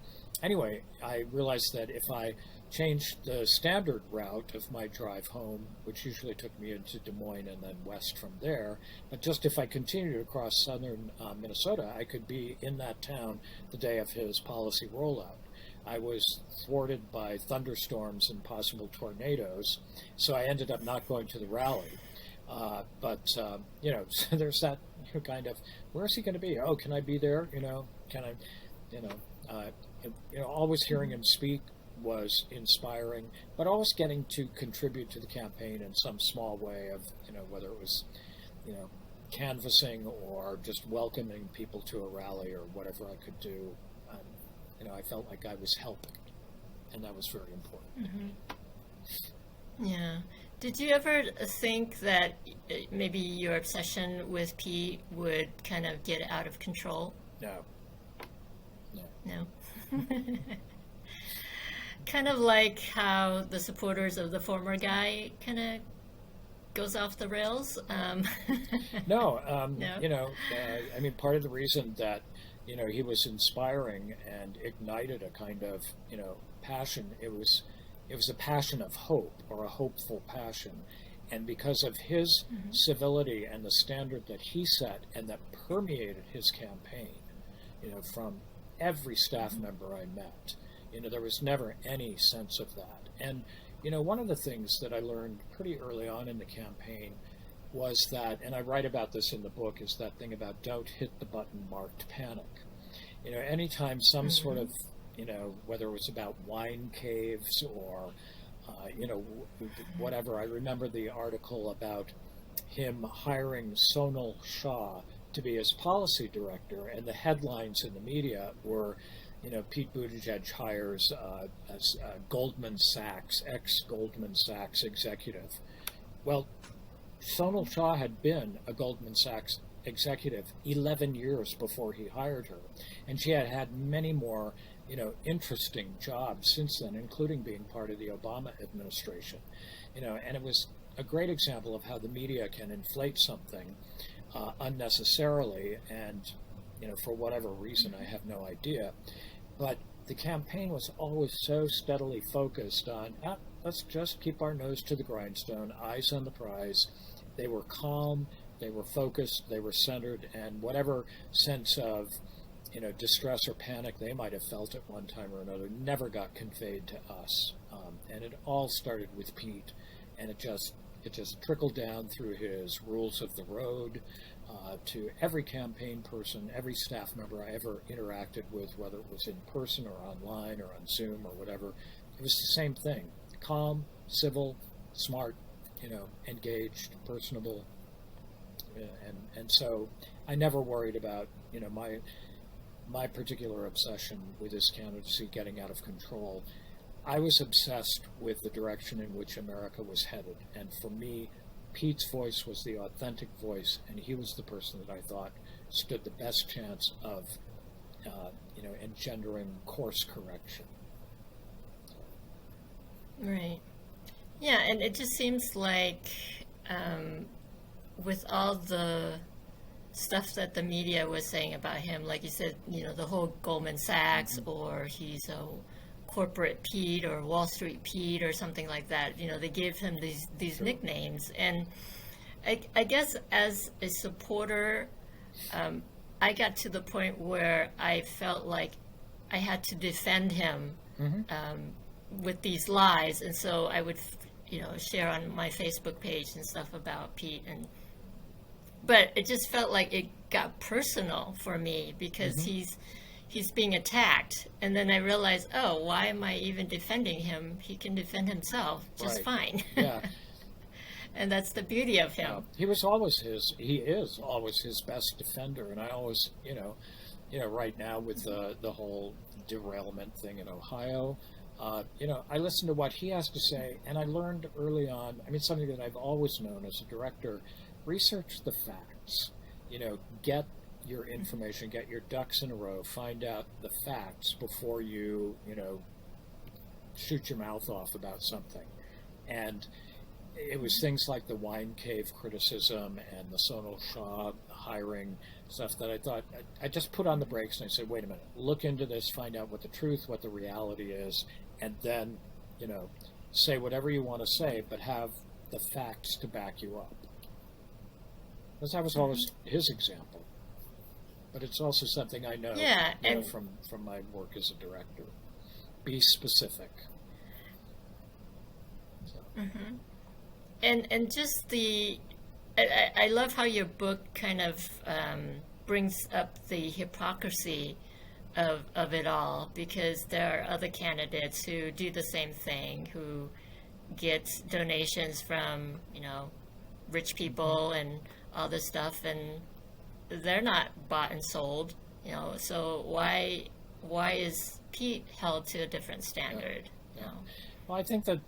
Anyway, I realized that if I changed the standard route of my drive home, which usually took me into Des Moines and then west from there, but just if I continued across southern Minnesota, I could be in that town the day of his policy rollout. I was thwarted by thunderstorms and possible tornadoes, so I ended up not going to the rally. So there's that kind of, where's he going to be? Oh, can I be there? Can I, always hearing him speak was inspiring, but always getting to contribute to the campaign in some small way of, whether it was, canvassing or just welcoming people to a rally or whatever I could do. I felt like I was helping, and that was very important. Mm-hmm. Yeah. Did you ever think that maybe your obsession with Pete would kind of get out of control? No. Kind of like how the supporters of the former guy kind of goes off the rails? No. No? Part of the reason that, he was inspiring and ignited a kind of, passion, it was a passion of hope, or a hopeful passion. And because of his civility and the standard that he set and that permeated his campaign, from every staff member I met, there was never any sense of that. And, one of the things that I learned pretty early on in the campaign was that, and I write about this in the book, is that thing about don't hit the button marked panic. Anytime some sort of, whether it was about wine caves or, whatever. I remember the article about him hiring Sonal Shah to be his policy director, and the headlines in the media were, Pete Buttigieg hires Goldman Sachs, ex-Goldman Sachs executive. Well, Sonal Shah had been a Goldman Sachs executive 11 years before he hired her, and she had had many more interesting jobs since then, including being part of the Obama administration. And it was a great example of how the media can inflate something unnecessarily, and for whatever reason, I have no idea. But the campaign was always so steadily focused on, let's just keep our nose to the grindstone, eyes on the prize. They were calm, they were focused, they were centered, and whatever sense of distress or panic they might have felt at one time or another never got conveyed to us. And it all started with Pete, and it just trickled down through his rules of the road to every campaign person, every staff member I ever interacted with, whether it was in person or online or on Zoom or whatever. It was the same thing: calm, civil, smart, engaged, personable. And so I never worried about my particular obsession with his candidacy getting out of control. I was obsessed with the direction in which America was headed, and for me, Pete's voice was the authentic voice, and he was the person that I thought stood the best chance of engendering course correction. Right. Yeah, and it just seems like with all the stuff that the media was saying about him, like you said, the whole Goldman Sachs, or he's a corporate Pete or Wall Street Pete or something like that. They gave him these Sure. nicknames, and I guess as a supporter, I got to the point where I felt like I had to defend him with these lies, and so I would share on my Facebook page and stuff about Pete, but it just felt like it got personal for me because he's being attacked, and then I realized, oh, why am I even defending him? He can defend himself just fine. Yeah. And that's the beauty of him. He is always his best defender, and I always, right now with the whole derailment thing in Ohio, I listened to what he has to say, and I learned early on, something that I've always known as a director: research the facts. Get your information, get your ducks in a row, find out the facts before you, shoot your mouth off about something. And it was things like the wine cave criticism and the Sonal Shah hiring stuff that I thought I just put on the brakes and I said, wait a minute, look into this, find out what the truth, what the reality is, and then, say whatever you want to say, but have the facts to back you up. Because that was always his example. But it's also something I know, from my work as a director. Be specific. So. Mm-hmm. And just I love how your book kind of brings up the hypocrisy of it all, because there are other candidates who do the same thing, who get donations from, rich people and all this stuff, and they're not bought and sold, so why is Pete held to a different standard? Yeah. Well, I think that,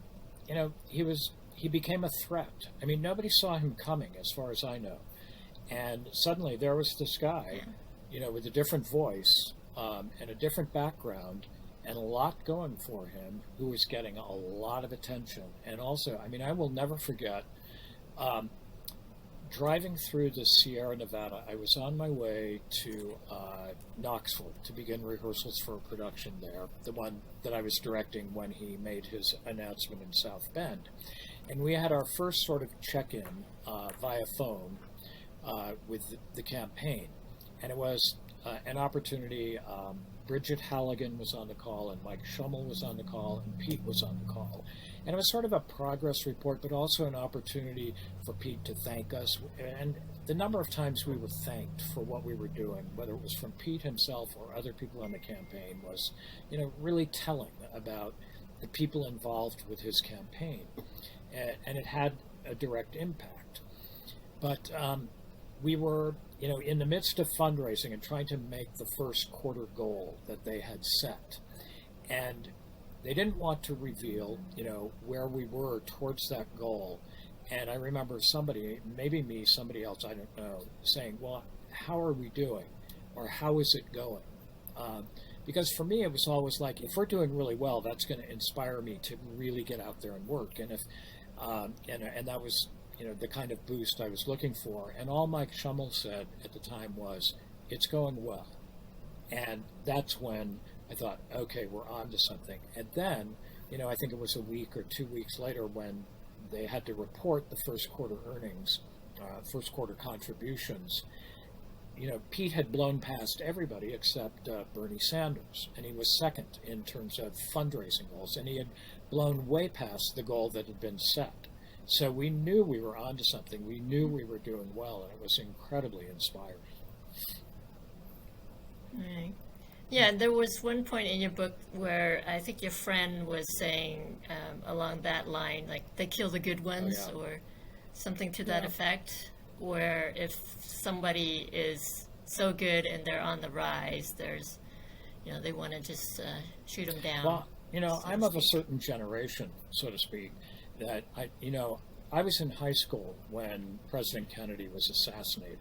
he became a threat. Nobody saw him coming, as far as I know. And suddenly there was this guy, with a different voice and a different background and a lot going for him, who was getting a lot of attention. And also, I will never forget driving through the Sierra Nevada. I was on my way to Knoxville to begin rehearsals for a production there, the one that I was directing when he made his announcement in South Bend. And we had our first sort of check-in via phone with the campaign. And it was an opportunity. Bridget Halligan was on the call, and Mike Schummel was on the call, and Pete was on the call. And it was sort of a progress report, but also an opportunity for Pete to thank us. And the number of times we were thanked for what we were doing, whether it was from Pete himself or other people on the campaign, was, really telling about the people involved with his campaign. And it had a direct impact. But we were, in the midst of fundraising and trying to make the first quarter goal that they had set. And they didn't want to reveal, where we were towards that goal. And I remember somebody, maybe me, somebody else, I don't know, saying, well, how are we doing? Or how is it going? Because for me, it was always like, if we're doing really well, that's going to inspire me to really get out there and work. And if and that was, the kind of boost I was looking for. And all Mike Schummel said at the time was, it's going well. And that's when I thought, okay, we're on to something. And then, I think it was a week or 2 weeks later when they had to report the first quarter earnings, first quarter contributions. Pete had blown past everybody except Bernie Sanders, and he was second in terms of fundraising goals, and he had blown way past the goal that had been set. So we knew we were onto something. We knew we were doing well, and it was incredibly inspiring. Right. Yeah, there was one point in your book where I think your friend was saying along that line, like, they kill the good ones, or something to that effect, where if somebody is so good and they're on the rise, there's, they want to just shoot them down. Well, I'm of a certain generation, so to speak, that I was in high school when President Kennedy was assassinated,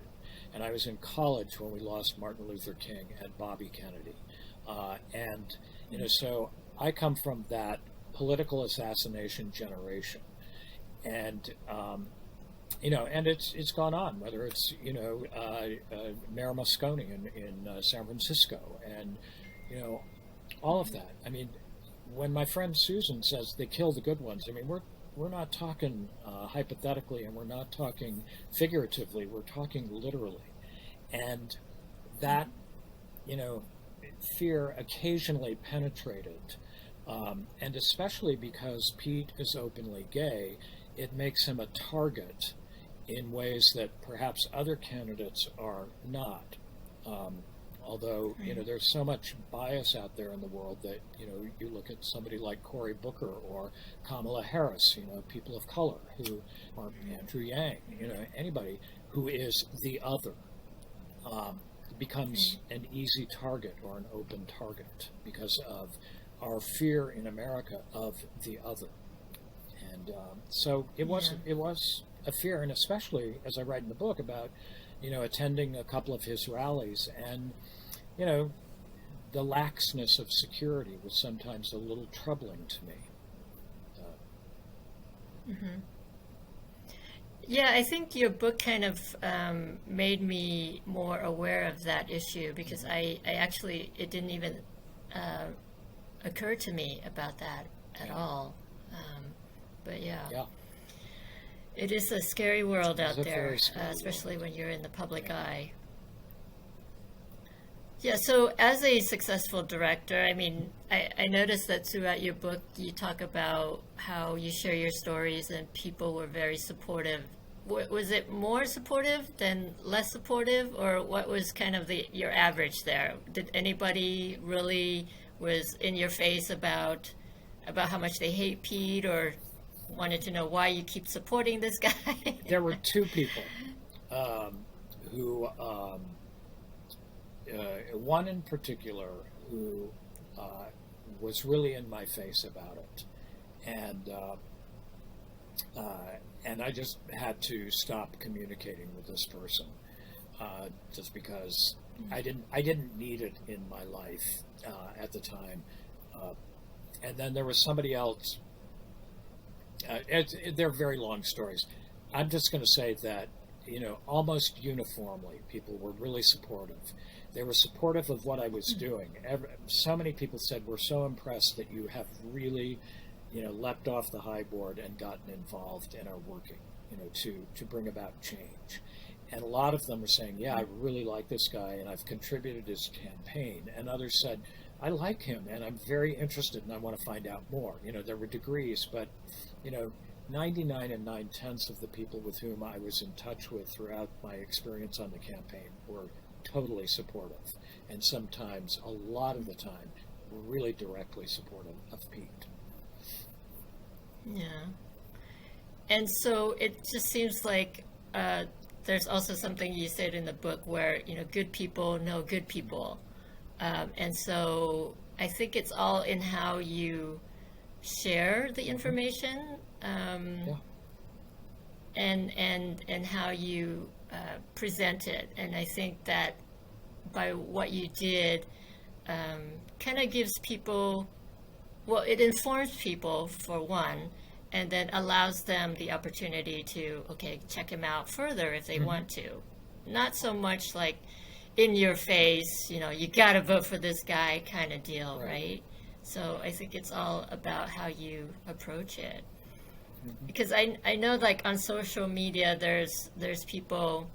and I was in college when we lost Martin Luther King and Bobby Kennedy, and so I come from that political assassination generation, and and it's gone on, whether it's Mayor Moscone in San Francisco, and all of that. When my friend Susan says they kill the good ones, we're not talking hypothetically, and we're not talking figuratively. We're talking literally, and that fear occasionally penetrated, and especially because Pete is openly gay, it makes him a target in ways that perhaps other candidates are not. Although, there's so much bias out there in the world that, you look at somebody like Cory Booker or Kamala Harris, people of color who, or Andrew Yang, anybody who is the other becomes an easy target or an open target because of our fear in America of the other. And so it was a fear, and especially as I write in the book about, attending a couple of his rallies, and, the laxness of security was sometimes a little troubling to me. Yeah, I think your book kind of made me more aware of that issue, because I actually, it didn't even occur to me about that at all. But it is a scary world out there, especially when you're in the public eye. Yeah, so as a successful director, I mean, I noticed that throughout your book, you talk about how you share your stories and people were very supportive. Was it more supportive than less supportive, or what was kind of your average there? Did anybody really was in your face about how much they hate Pete, or wanted to know why you keep supporting this guy? There were two people who, one in particular who was really in my face about it, and I just had to stop communicating with this person, just because I didn't need it in my life at the time. And then there was somebody else. They're very long stories. I'm just going to say that, almost uniformly, people were really supportive. They were supportive of what I was doing. So many people said, "We're so impressed that you have really, leapt off the high board and gotten involved and are working, to bring about change." And a lot of them were saying, "Yeah, I really like this guy and I've contributed to his campaign." And others said, "I like him and I'm very interested and I want to find out more." There were degrees, but, 99 and 9/10 of the people with whom I was in touch with throughout my experience on the campaign were totally supportive. And sometimes, a lot of the time, were really directly supportive of Pete. Yeah. And so it just seems like there's also something you said in the book where, good people know good people. And so I think it's all in how you share the information, and how you present it. And I think that by what you did, kind of gives people, well, it informs people for one, and then allows them the opportunity to, check him out further if they want to. Not so much like in your face, you gotta vote for this guy kind of deal, right? So I think it's all about how you approach it. Because I know, like, on social media, there's people,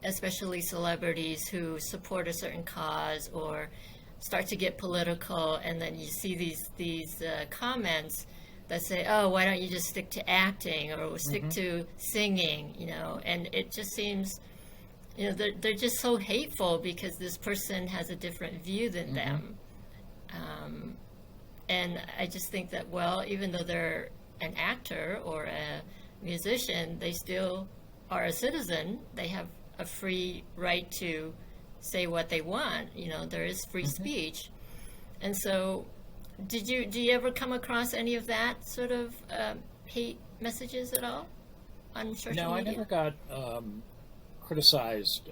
especially celebrities, who support a certain cause or start to get political, and then you see these comments that say, "Oh, why don't you just stick to acting or stick to singing?" And it just seems, they're just so hateful because this person has a different view than them. And I just think that, well, even though they're an actor or a musician, they still are a citizen. They have a free right to say what they want. There is free speech. And so do you ever come across any of that sort of hate messages at all on social media? No, I never got criticized,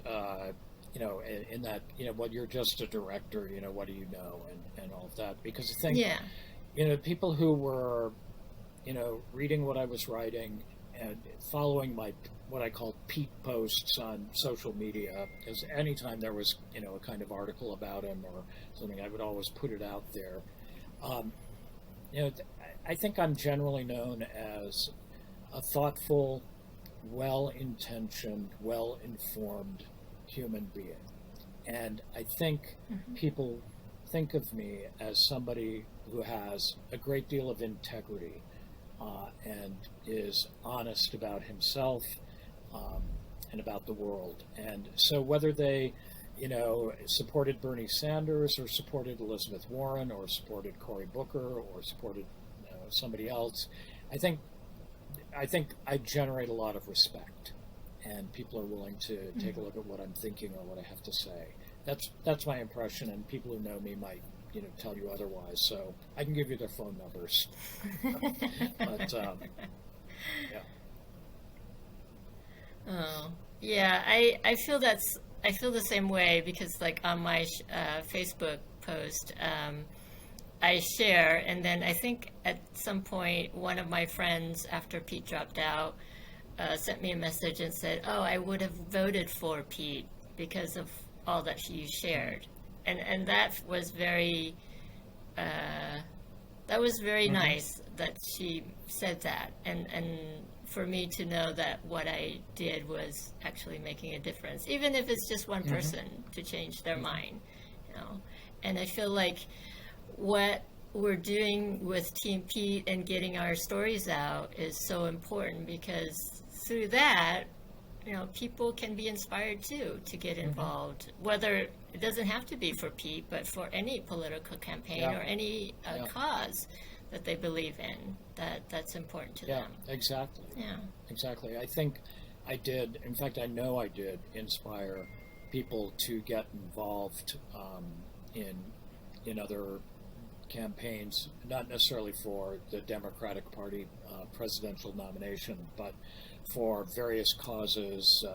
in that, well, you're just a director, what do you know, and all of that. Because I think, people who were, reading what I was writing and following my, what I call Pete posts on social media, because anytime there was, a kind of article about him or something, I would always put it out there. I think I'm generally known as a thoughtful, well-intentioned, well-informed human being. And I think people think of me as somebody who has a great deal of integrity and is honest about himself and about the world. And so whether they, supported Bernie Sanders or supported Elizabeth Warren or supported Cory Booker or supported somebody else, I think I generate a lot of respect, and people are willing to take a look at what I'm thinking or what I have to say. That's my impression, and people who know me might tell you otherwise. So I can give you their phone numbers. But yeah. Oh, yeah. I feel I feel the same way because like on my Facebook post, I share, and then I think at some point one of my friends after Pete dropped out sent me a message and said, "Oh, I would have voted for Pete because of all that you shared," and that was very nice that she said that, and for me to know that what I did was actually making a difference, even if it's just one person to change their mind, And I feel like what we're doing with Team Pete and getting our stories out is so important because through that, people can be inspired too to get involved, whether it doesn't have to be for Pete, but for any political campaign or any cause that they believe in, that's important to them. Exactly. Yeah, exactly. I think I did. In fact, I know I did inspire people to get involved in other campaigns, not necessarily for the Democratic Party presidential nomination, but for various causes,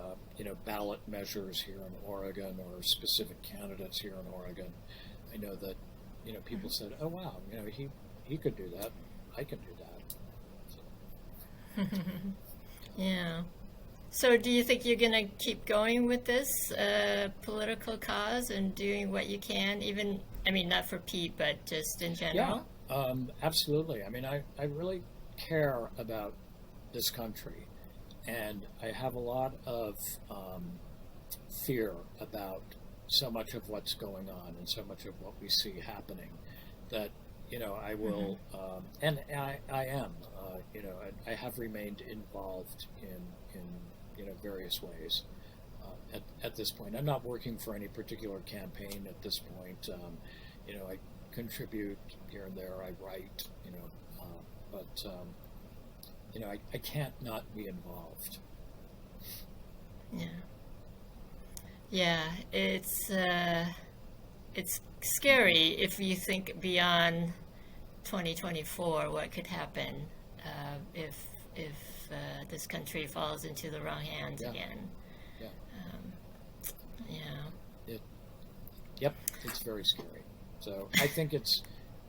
ballot measures here in Oregon or specific candidates here in Oregon. I know that, people said, "Oh wow, he could do that. I can do that." So. Yeah. So do you think you're going to keep going with this political cause and doing what you can, even, not for Pete, but just in general? Yeah, absolutely. I really care about this country, and I have a lot of fear about so much of what's going on and so much of what we see happening that, I will, and I am, I have remained involved in various ways at this point. I'm not working for any particular campaign at this point. I contribute here and there. I write, but I can't not be involved. Yeah. Yeah, it's scary if you think beyond 2024 what could happen if this country falls into the wrong hands again. Yep, it's very scary. So I think it's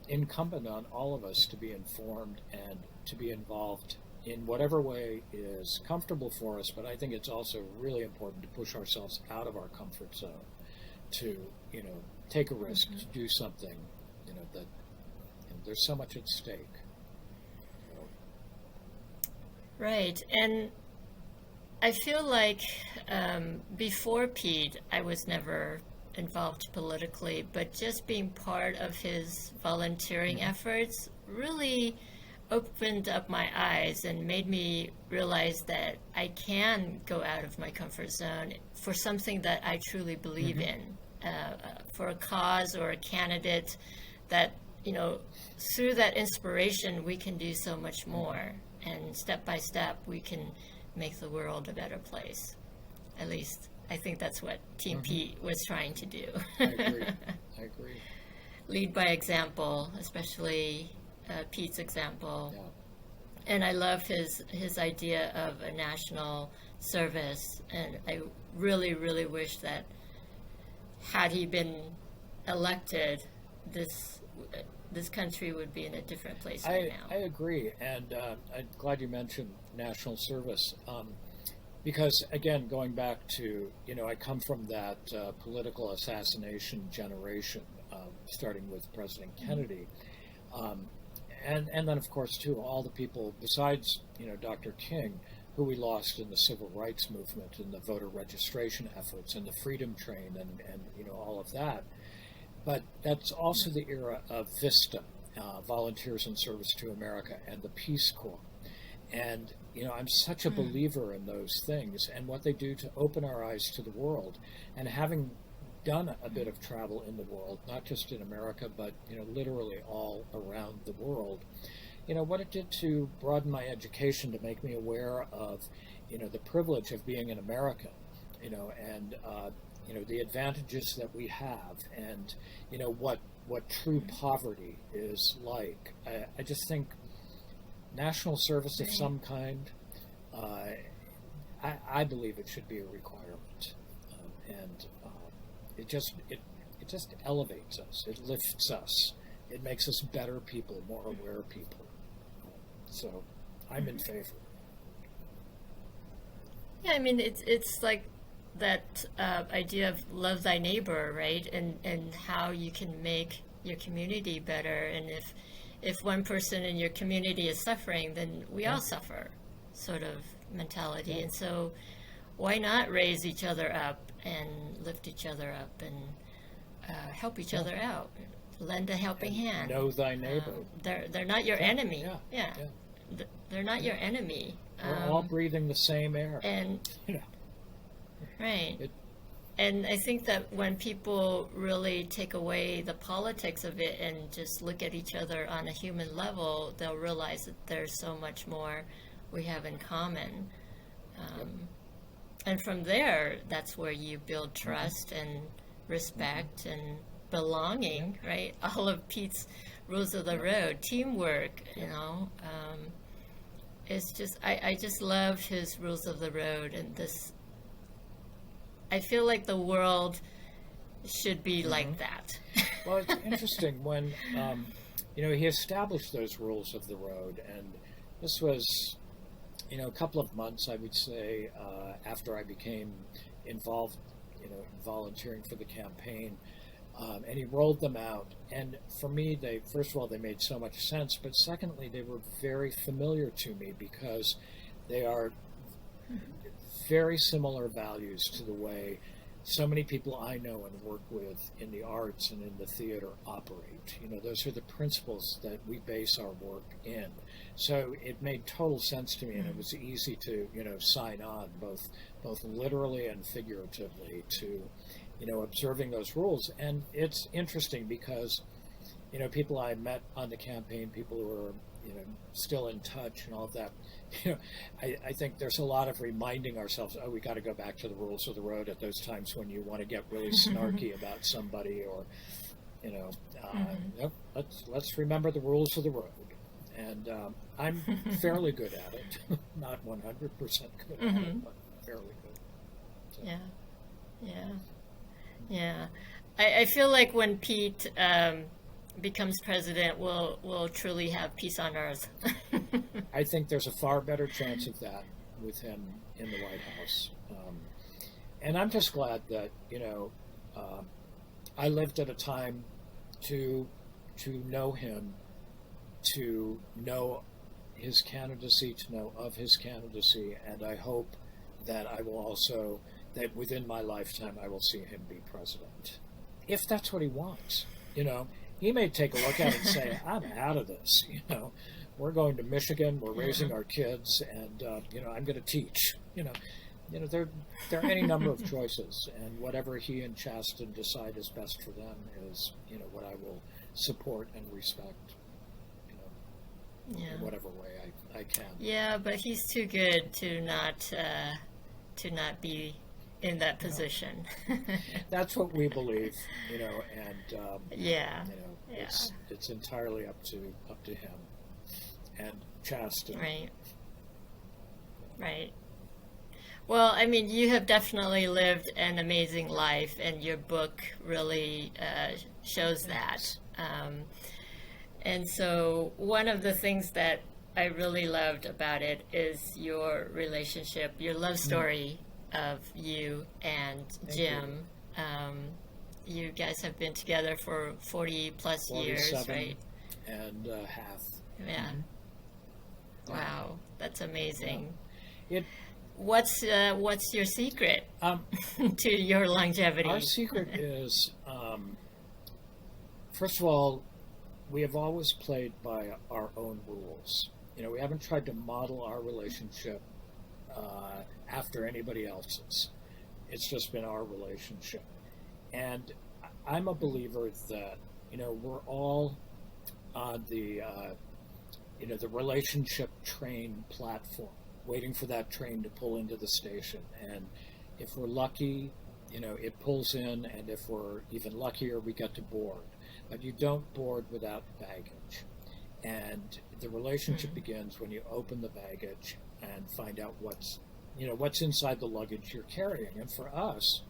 incumbent on all of us to be informed and to be involved in whatever way is comfortable for us, but I think it's also really important to push ourselves out of our comfort zone, to take a risk, to do something that there's so much at stake. Right, and I feel like before Pete, I was never involved politically, but just being part of his volunteering efforts really opened up my eyes and made me realize that I can go out of my comfort zone for something that I truly believe in, for a cause or a candidate that, through that inspiration, we can do so much more. And step by step, we can make the world a better place. At least, I think that's what Team Pete was trying to do. I agree. Lead by example, especially Pete's example. Yeah. And I loved his idea of a national service. And I really, really wish that had he been elected, this country would be in a different place right now. I agree, and I'm glad you mentioned national service, because again, going back to, I come from that political assassination generation, starting with President Kennedy, and then of course too, all the people besides, Dr. King, who we lost in the civil rights movement and the voter registration efforts and the freedom train and all of that. But that's also the era of VISTA, Volunteers in Service to America, and the Peace Corps. And, I'm such a believer in those things and what they do to open our eyes to the world. And having done a bit of travel in the world, not just in America, but, literally all around the world, what it did to broaden my education, to make me aware of, the privilege of being an American, and the advantages that we have, and what what true poverty is like. I just think national service of some kind, I believe it should be a requirement. And it just elevates us. It lifts us. It makes us better people, more aware people. So I'm in favor. Yeah, I mean, it's like that idea of love thy neighbor, right? And how you can make your community better. And if one person in your community is suffering, then we all suffer, sort of mentality. Yeah. And so why not raise each other up and lift each other up and help each other out? Lend a helping hand. Know thy neighbor. They're not your enemy. Yeah. They're not your enemy. We're all breathing the same air. And You know, right. And I think that when people really take away the politics of it and just look at each other on a human level, they'll realize that there's so much more we have in common. And from there, that's where you build trust and respect and belonging, right? All of Pete's rules of the road, teamwork, you know. It's just, I just love his rules of the road, and this, I feel like the world should be like that. Well, it's interesting when, he established those rules of the road, and this was, a couple of months, I would say, after I became involved, volunteering for the campaign, and he rolled them out. And for me, first of all, they made so much sense, but secondly, they were very familiar to me because they are very similar values to the way so many people I know and work with in the arts and in the theater operate. Those are the principles that we base our work in. So it made total sense to me, and it was easy to, sign on both literally and figuratively to, observing those rules. And it's interesting because, people I met on the campaign, people who are, still in touch and all of that, I think there's a lot of reminding ourselves, we got to go back to the rules of the road at those times when you want to get really snarky about somebody, or, nope, let's remember the rules of the road. And I'm fairly good at it. Not 100% good at it, but fairly good. So. Yeah. I feel like when Pete becomes president, we'll truly have peace on earth. I think there's a far better chance of that with him in the White House. And I'm just glad that, I lived at a time to know him, to know his candidacy, to know of his candidacy, and I hope that I will also, that within my lifetime I will see him be president. If that's what he wants, he may take a look at it and say, I'm out of this, we're going to Michigan, we're raising our kids, and, I'm going to teach, there are any number of choices, and whatever he and Chasten decide is best for them is, what I will support and respect. In whatever way I can. Yeah, but he's too good to not be in that position. That's what we believe, and it's entirely up to him and Chasten. Right. Well, I mean, you have definitely lived an amazing life, and your book really shows that. And so one of the things that I really loved about it is your relationship, your love story of you and Jim. You guys have been together for 40 plus years, right? And half. Yeah. Wow, that's amazing. Yeah. What's your secret to your longevity? Our secret is, first of all, we have always played by our own rules. We haven't tried to model our relationship after anybody else's. It's just been our relationship. And I'm a believer that, we're all on the relationship train platform, waiting for that train to pull into the station. And if we're lucky, it pulls in, and if we're even luckier, we get to board. but you don't board without baggage. And the relationship begins when you open the baggage and find out what's inside the luggage you're carrying. And for us,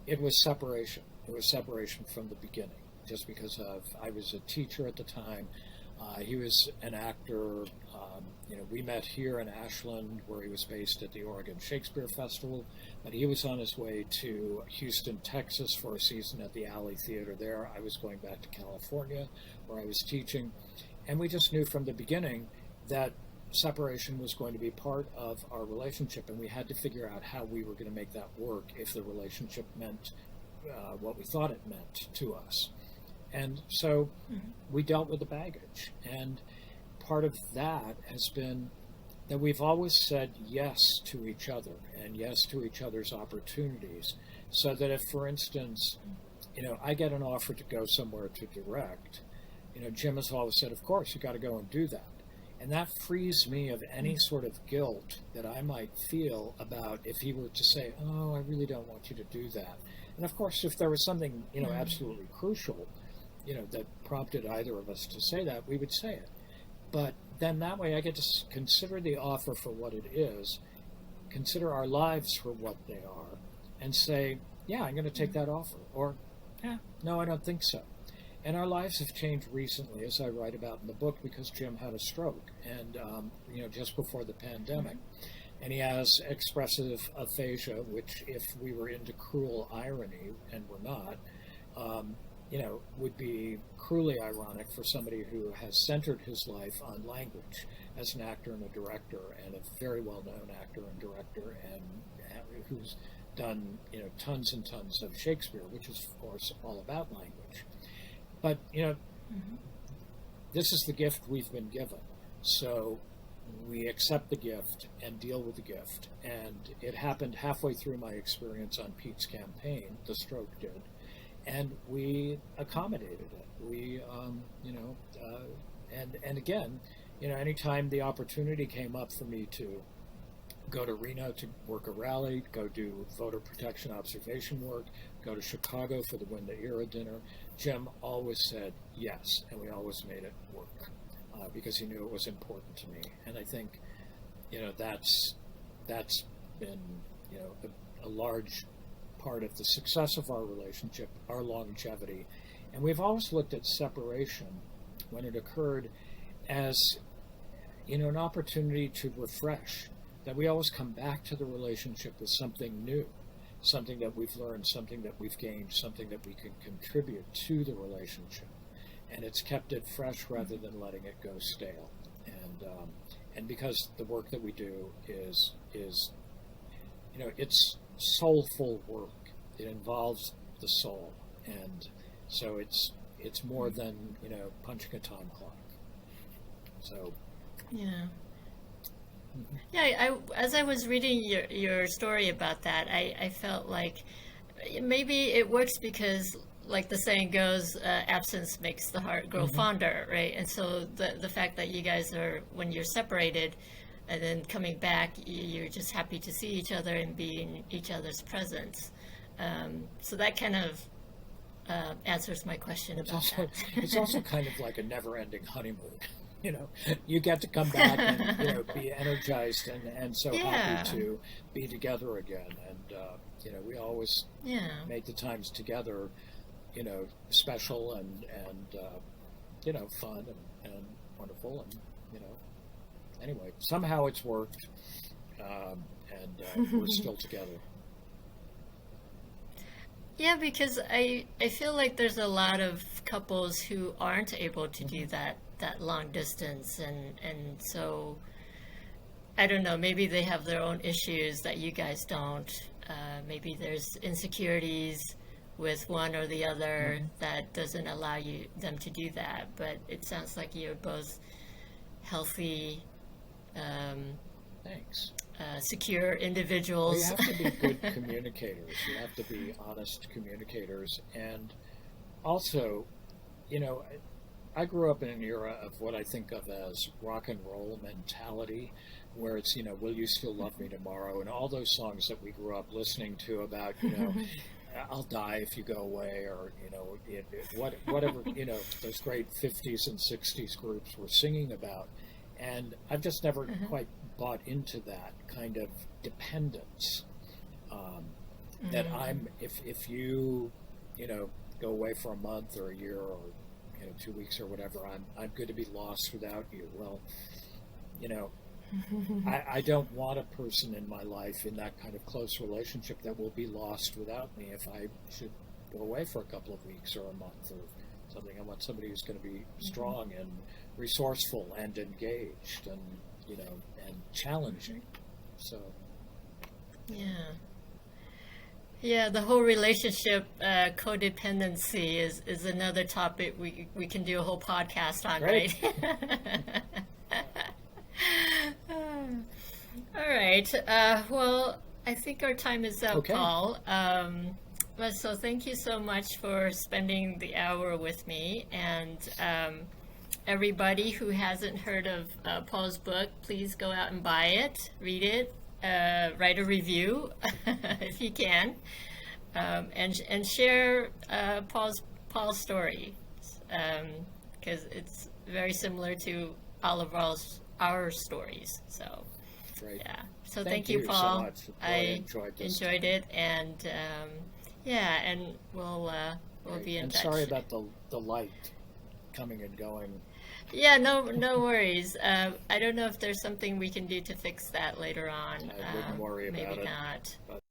it was separation. It was separation from the beginning, just because I was a teacher at the time. He was an actor. We met here in Ashland, where he was based at the Oregon Shakespeare Festival, but he was on his way to Houston, Texas for a season at the Alley Theater there. I was going back to California, where I was teaching, and we just knew from the beginning that separation was going to be part of our relationship, and we had to figure out how we were going to make that work if the relationship meant what we thought it meant to us. And so we dealt with the baggage. And part of that has been that we've always said yes to each other and yes to each other's opportunities. So that if, for instance, I get an offer to go somewhere to direct, Jim has always said, of course, you got to go and do that. And that frees me of any sort of guilt that I might feel about if he were to say, oh, I really don't want you to do that. And of course, if there was something, absolutely crucial, that prompted either of us to say that, we would say it. But then that way I get to consider the offer for what it is, consider our lives for what they are, and say, yeah, I'm going to take that offer. Or, yeah, no, I don't think so. And our lives have changed recently, as I write about in the book, because Jim had a stroke, and just before the pandemic. And he has expressive aphasia, which, if we were into cruel irony, and we're not, would be cruelly ironic for somebody who has centered his life on language as an actor and a director, and a very well-known actor and director, and who's done tons and tons of Shakespeare, which is, of course, all about language. But this is the gift we've been given, so we accept the gift and deal with the gift. And it happened halfway through my experience on Pete's campaign. The stroke did. And we accommodated it. We, and again, anytime the opportunity came up for me to go to Reno to work a rally, go do voter protection observation work, go to Chicago for the Win the Era dinner, Jim always said yes, and we always made it work because he knew it was important to me. And I think, that's been, a large part of the success of our relationship, our longevity. And we've always looked at separation when it occurred as, an opportunity to refresh, that we always come back to the relationship with something new, something that we've learned, something that we've gained, something that we can contribute to the relationship. And it's kept it fresh rather than letting it go stale. And because the work that we do is it's soulful work. It involves the soul, and so it's more than punching a time clock. So yeah. Yeah, as I was reading your story about that, I felt like maybe it works because, like the saying goes, absence makes the heart grow fonder, right? And so the fact that you guys are, when you're separated and then coming back, you're just happy to see each other and be in each other's presence. So that kind of answers my question about that. It's also kind of like a never-ending honeymoon. You get to come back and be energized and so happy to be together again. And we always make the times together, special and fun and wonderful. And anyway, somehow it's worked, and we're still together. Yeah, because I feel like there's a lot of couples who aren't able to do that long distance, and so I don't know, maybe they have their own issues that you guys don't. Maybe there's insecurities with one or the other that doesn't allow them to do that. But it sounds like you're both healthy, Thanks. Secure individuals. You have to be good communicators. You have to be honest communicators. And also, I grew up in an era of what I think of as rock and roll mentality, where it's, Will You Still Love Me Tomorrow, and all those songs that we grew up listening to about, I'll die if you go away, or whatever those great 50s and 60s groups were singing about. And I've just never quite bought into that kind of dependence. That if you go away for a month or a year or 2 weeks or whatever, I'm going to be lost without you. Well, I don't want a person in my life in that kind of close relationship that will be lost without me if I should go away for a couple of weeks or a month or something. I want somebody who's going to be strong and resourceful and engaged and and challenging. So yeah, the whole relationship codependency is another topic we can do a whole podcast on. Great. Right? All right. Well, I think our time is up, Okay. Paul. So thank you so much for spending the hour with me. And everybody who hasn't heard of Paul's book, please go out and buy it, read it, write a review if you can, and share Paul's story, because it's very similar to all of our stories. So Great. yeah. So Thank thank you, you so Paul. much. I enjoyed this. enjoyed it, and and we'll be in And touch. sorry about the light coming and going. Yeah, no worries. I don't know if there's something we can do to fix that later on. I wouldn't worry maybe about it. not. But